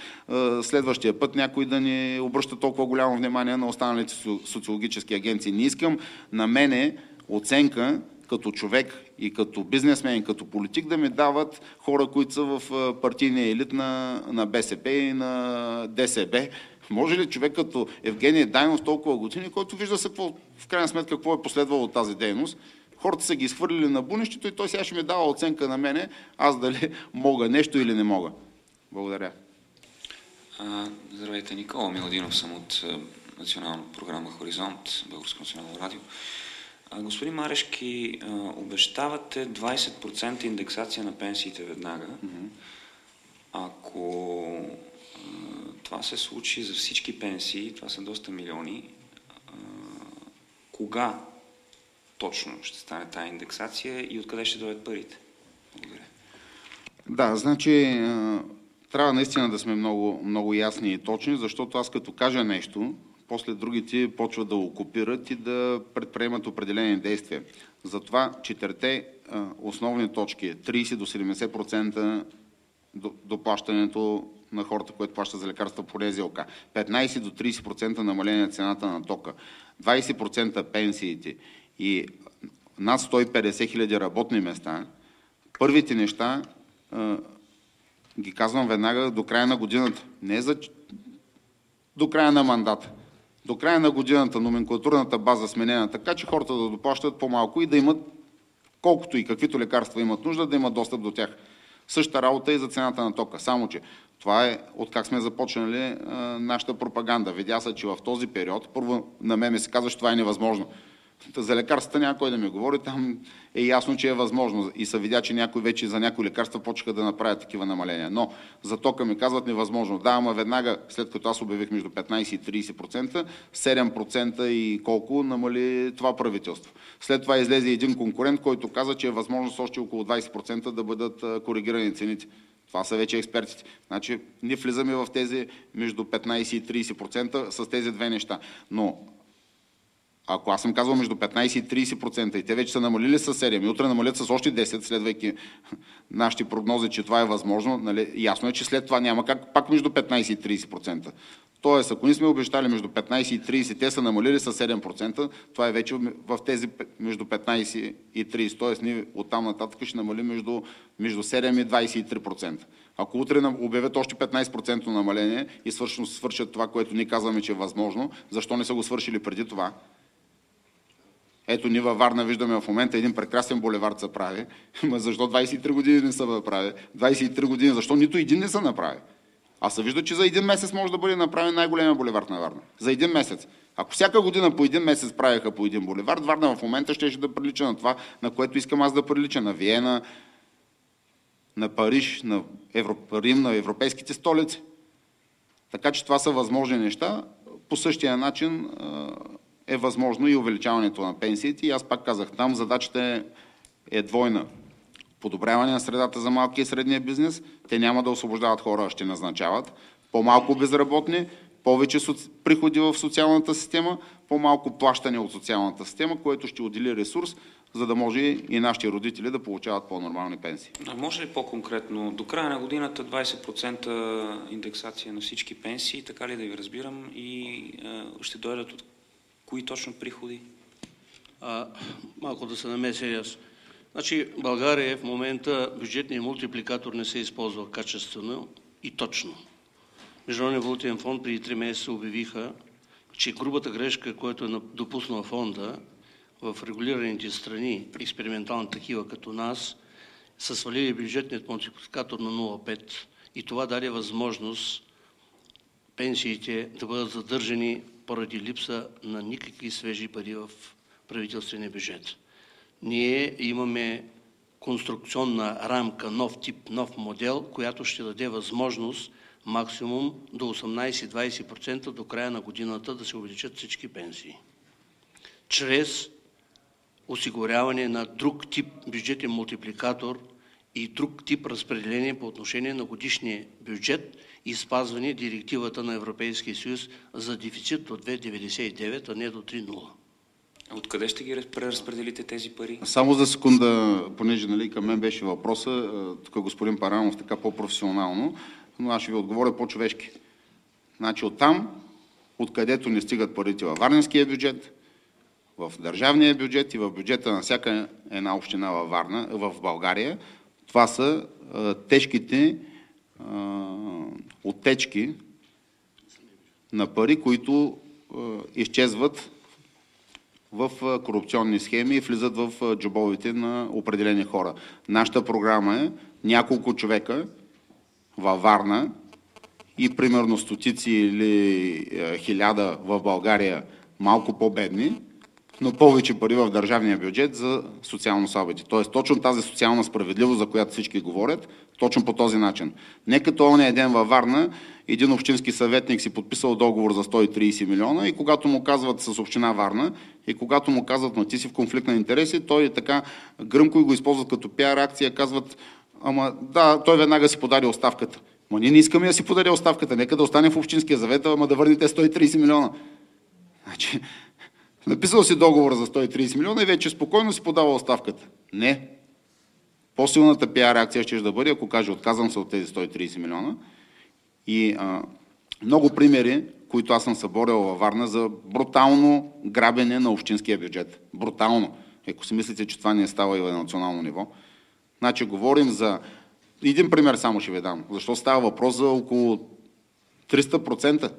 следващия път някой да ни обръща толкова голямо внимание на останалите социологически агенции. Не искам на мене оценка като човек и като бизнесмен, и като политик да ми дават хора, които са в партийния елит на БСП и на ДСБ. Може ли човек като Евгений Дайнов толкова години, който вижда се в крайна сметка какво е последвало от тази дейност, хората са ги изхвърлили на бунището и той сега ще ми дава оценка на мене, аз дали мога нещо или не мога. Благодаря. Здравейте, Никола Миладинов съм от национална програма Хоризонт, Българско национално радио. Господин Марешки, обещавате 20% индексация на пенсиите веднага. Ако това се случи за всички пенсии, това са доста милиони, кога точно ще стане тази индексация и откъде ще дойдат парите? Благодаря. Да, значи трябва наистина да сме много, много ясни и точни, защото аз като кажа нещо, после другите почват да окупират и да предприемат определени действия. Затова 4 основни точки, 30 до 70% доплащането на хората, които плащат за лекарства по НЗОК, 15 до 30% намаление на цената на тока, 20% пенсиите и над 150 хиляди работни места, първите неща ги казвам веднага до края на годината, не до края на мандата. До края на годината номенклатурната база сменена така, че хората да доплащат по-малко и да имат колкото и каквито лекарства имат нужда, да имат достъп до тях. Същата работа и за цената на тока. Само че това е откак сме започнали нашата пропаганда. Видя се, че в този период, първо на мен ми се казва, че това е невъзможно. За лекарствата няма кой да ми говори, там е ясно, че е възможно. И се видя, че някой вече за някои лекарства почнаха да направят такива намаления. Но за тока ми казват невъзможно. Да, ама веднага, след като аз обявих между 15 и 30%, 7% и колко намали това правителство. След това излезе един конкурент, който каза, че е възможно с още около 20% да бъдат коригирани цените. Това са вече експертите. Значи, ние влизаме в тези между 15 и 30% с тези две неща. Но ако аз съм казвал между 15 и 30% и те вече са намалили с 7 и утре намалят с още 10, следвайки нашите прогнози, че това е възможно, нали, ясно е, че след това няма как пак между 15 и 30%. Тоест, ако ние сме обещали между 15 и 30, те са намалили с 7%, това е вече в тези между 15 и 30. Тоест, ние оттам нататък ще намалим между 7 и 23%. Ако утре обявят още 15% намаление и свършат това, което ние казваме, че е възможно, защо не са го свършили преди това? Ето, ние във Варна виждаме в момента един прекрасен булевард се прави. Защо 23 години не са направи? 23 години, защо нито един не са направи? А се вижда, че за един месец може да бъде направен най-големия булевард на Варна. За един месец. Ако всяка година по един месец правиха по един булевард, Варна в момента ще да прилича на това, на което искам аз да прилича. На Виена, на Париж, на Рим, на европейските столици. Така че това са възможни неща. По същия начин е възможно и увеличаването на пенсиите. И аз пак казах, там задачата е двойна. Подобряване на средата за малкия и средния бизнес. Те няма да освобождават хора, а ще назначават. По-малко безработни, повече приходи в социалната система, по-малко плащане от социалната система, което ще отдели ресурс за да може и нашите родители да получават по-нормални пенсии. А може ли по-конкретно, до края на годината 20% индексация на всички пенсии, така ли да ви разбирам, и ще дойдат от кои точно приходи? Малко да се намеся и аз. Значи, България в момента бюджетният мултипликатор не се използва качествено и точно. Международният валутен фонд преди 3 месеца обявиха, че грубата грешка, която е допуснала фонда в регулираните страни, експериментални такива като нас, са свалили бюджетният мултипликатор на 0,5 и това даде възможност пенсиите да бъдат задържани поради липса на никакви свежи пари в правителствения бюджет. Ние имаме конструкционна рамка, нов тип, нов модел, която ще даде възможност максимум до 18-20% до края на годината да се увеличат всички пенсии. Чрез осигуряване на друг тип бюджетен мултипликатор и друг тип разпределение по отношение на годишния бюджет и спазване директивата на Европейския съюз за дефицит до 2,99, а не до 3,0. Откъде ще ги преразпределите тези пари? Само за секунда, понеже към мен беше въпроса, тук господин Паранов така по-професионално, но аз ще ви отговоря по-човешки. Значи оттам, откъдето не стигат парите във Варненския бюджет, в държавния бюджет и в бюджета на всяка една община в България, това са тежките оттечки на пари, които изчезват в корупционни схеми и влизат в джобовете на определени хора. Нашата програма е няколко човека във Варна и примерно стотици или 1000 в България малко по-бедни, но повече пари в държавния бюджет за социално слабите. Тоест точно тази социална справедливост, за която всички говорят, точно по този начин. Не като ония ден във Варна, един общински съветник си подписал договор за 130 милиона и когато му казват с община Варна и когато му казват, но ти си в конфликт на интереси, той така гръмко и го използват като пиар акция, казват, ама да, той веднага си подаде оставката. Ма ние не искаме да си подаде оставката, нека да остане в общинския съвет, ама да върнете 130 милиона. Значи, написал си договор за 130 милиона и вече спокойно си подава оставката. Не. По-силната пиар акция ще да бъде, ако каже, отказвам се от тези 130 милиона. И много примери, които аз съм съборил във Варна за брутално грабене на общинския бюджет. Брутално. Ако си мислите, че това не е става и на национално ниво. Значи говорим за... Един пример само ще ви дам. Защо става въпрос за около 300%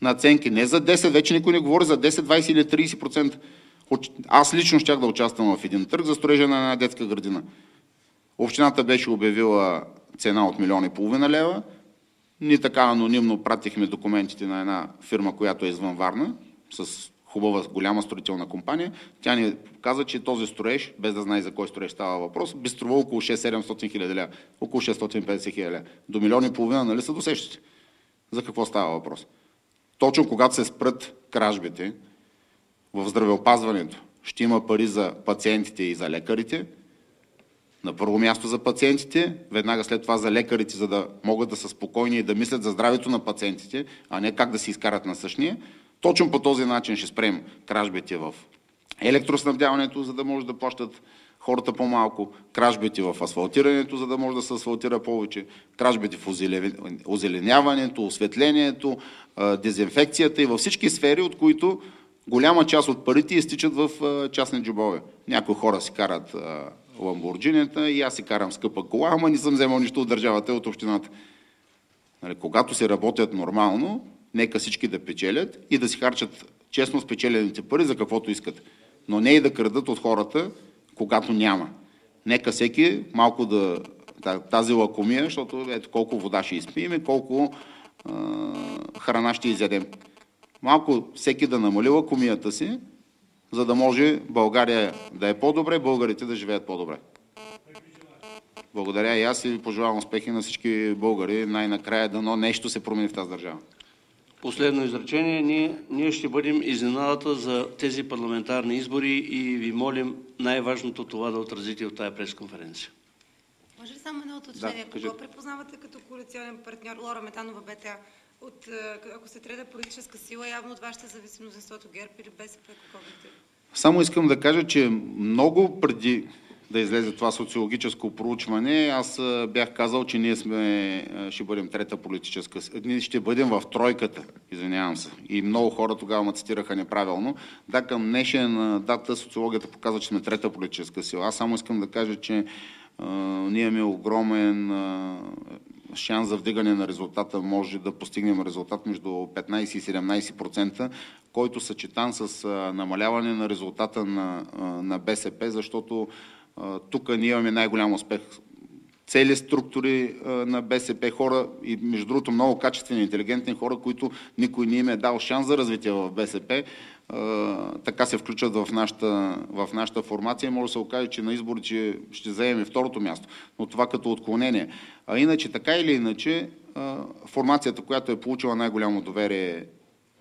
наценки. Не за 10, вече никой не говори за 10, 20 или 30%. Аз лично щях да участвам в един търг за строежа на една детска градина. Общината беше обявила цена от 1,5 милиона лева. Ние така анонимно пратихме документите на една фирма, която е извън Варна, с хубава, голяма строителна компания. Тя ни каза, че този строеж, без да знае за кой строеж става въпрос, би струва около 600-700 хиляди лева, около 650 хиляди лева. До 1,5 милиона, нали се досещате? За какво става въпрос? Точно когато се спрат кражбите в здравеопазването, ще има пари за пациентите и за лекарите. На първо място за пациентите, веднага след това за лекарите, за да могат да са спокойни и да мислят за здравето на пациентите, а не как да се изкарат на същия. Точно по този начин ще спрем кражбите в електроснабдяването, за да може да плащат хората по-малко, кражбите в асфалтирането, за да може да се асфалтира повече, кражбите в озеленяването, осветлението, дезинфекцията и във всички сфери, от които голяма част от парите изтичат в частни джобове. Някои хора си карат ламборджинета и аз си карам скъпа кола, ама не съм вземал нищо от държавата и от общината. Нали, когато се работят нормално, нека всички да печелят и да си харчат честно спечелените пари за каквото искат. Но не и да крадат от хората, когато няма. Нека всеки малко тази лакомия, защото ето колко вода ще изпием и колко храна ще изядем. Малко всеки да намали лакомията си, за да може България да е по-добре, българите да живеят по-добре. Благодаря и аз и пожелавам успехи на всички българи. Най-накрая дано нещо се промени в тази държава. Последно изречение. Ние ще бъдем изненадата за тези парламентарни избори и ви молим най-важното това да отразите от тази пресконференция. Може ли само едно уточнение? Да, кого припознавате като коалиционен партньор? Лора Метанова, БТА. Ако се треда политическа сила, явно от вас ще зависи мнозинството ГЕРБ или БСП, какво бихте? Само искам да кажа, че много преди да излезе това социологическо проучване, аз бях казал, че ние ще бъдем трета политическа сила. Ние ще бъдем в тройката, извинявам се. И много хора тогава ме цитираха неправилно. Да, към днешна дата социологията показва, че сме трета политическа сила. Аз само искам да кажа, че ние имаме огромен шанс за вдигане на резултата. Може да постигнем резултат между 15 и 17%, който съчетан с намаляване на резултата на БСП, защото тук ние имаме най-голям успех. Цели структури на БСП, хора и между другото много качествени, интелигентни хора, които никой не им е дал шанс за развитие в БСП, така се включат в нашата формация и може да се окаже, че на изборите ще заеме второто място. Но това като отклонение. А иначе, така или иначе, формацията, която е получила най-голямо доверие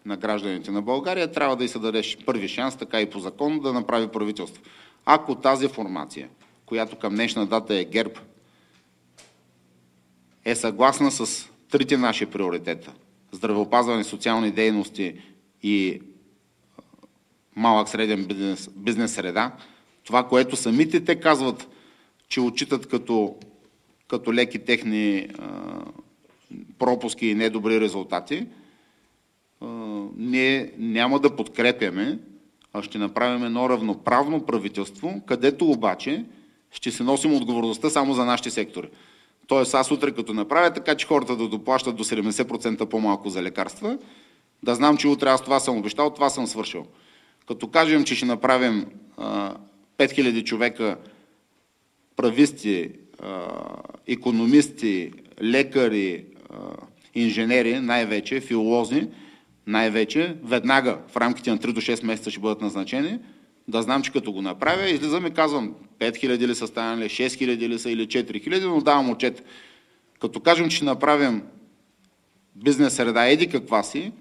на гражданите на България, трябва да й се даде първи шанс, така и по закон, да направи правителство. Ако тази формация, която към днешна дата е ГЕРБ, е съгласна с трите наши приоритета – здравеопазване, социални дейности и малък среден бизнес среда, това, което самите те казват, че отчитат като леки техни пропуски и недобри резултати, ние няма да подкрепяме, а ще направим едно равноправно правителство, където обаче ще се носим отговорността само за нашите сектори. Тоест аз утре като направя така, че хората да доплащат до 70% по-малко за лекарства, да знам, че утре аз това съм обещал, това съм свършил. Като кажем, че ще направим 5000 човека прависти, икономисти, лекари, инженери, най-вече, филолози, най-вече, веднага в рамките на 3 до 6 месеца ще бъдат назначени, да знам, че като го направя, излизам и казвам 5000 ли са станали, 6000 ли са или 4000, но давам отчет. Като кажем, че ще направим бизнес среда еди каква си,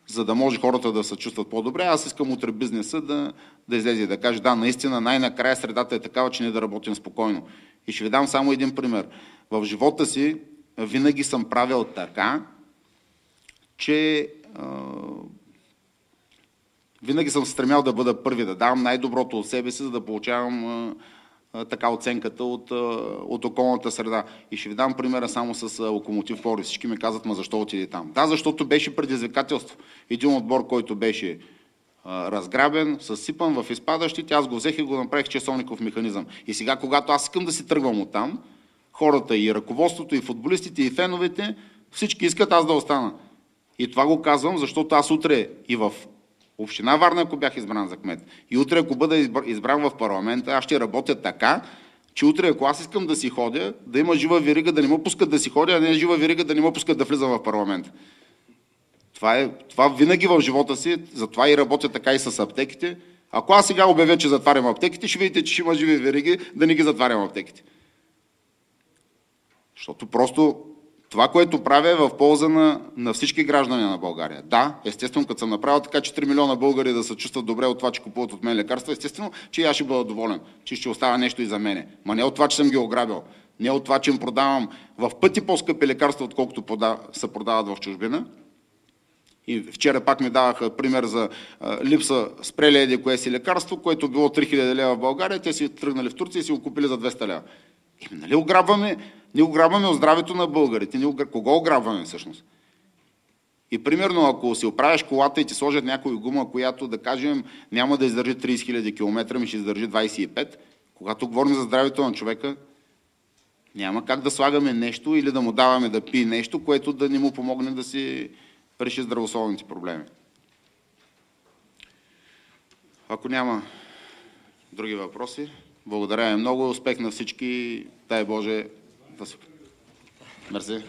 за да може хората да се чувстват по-добре, аз искам утре бизнеса да излезе и да каже, да, наистина най-накрая средата е такава, че ние да работим спокойно. И ще ви дам само един пример. В живота си винаги съм правил така, че винаги съм се стремял да бъда първи, да давам най-доброто от себе си, за да получавам така оценката от околната среда. И ще ви дам примера само с Локомотив Пловдив. Всички ми казват, защо отиде там? Да, защото беше предизвикателство. Един отбор, който беше разграбен, съсипан в изпадащите, аз го взех и го направих часовников механизъм. И сега, когато аз искам да си тръгвам оттам, хората и ръководството, и футболистите, и феновете, всички искат аз да остана. И това го казвам, защото аз утре и в Община Варна, ако бях избран за кмет, и утре, ако бъда избран в парламента, аз ще работя така, че утре, ако аз искам да си ходя, да има жива верига, да не му пускат да си ходя, а не жива верига, да не му пускат да влизам в парламента. Това винаги в живота си, затова и работя така и с аптеките. Ако аз сега обявя, че затварям аптеките, ще видите, че ще има живи вериги, да не ги затварям аптеките. Защото просто това, което правя е в полза на всички граждани на България. Да, естествено, като съм направил така 4 милиона българи да се чувстват добре от това, че купуват от мен лекарства, естествено, че и аз ще бъда доволен, че ще остава нещо и за мене. Ма не от това, че съм ги ограбил, не от това, че им продавам в пъти по-скъпи лекарства, отколкото се продават в чужбина. И вчера пак ми даваха пример за липса спрели еди кое си лекарство, което било 3000 лева в България, те си тръгнали в Турция и си го купили за 200 лева. Нали ограбваме? Ние ограбваме от здравето на българите. Кого ограбваме всъщност? И примерно, ако си оправиш колата и ти сложат някоя гума, която, да кажем, няма да издържи 30 000 км, ми ще издържи 25, когато говорим за здравето на човека, няма как да слагаме нещо или да му даваме да пие нещо, което да не му помогне да си реши здравословните проблеми. Ако няма други въпроси, благодаря ви много. Успех на всички. Дай Боже да се... Мерси.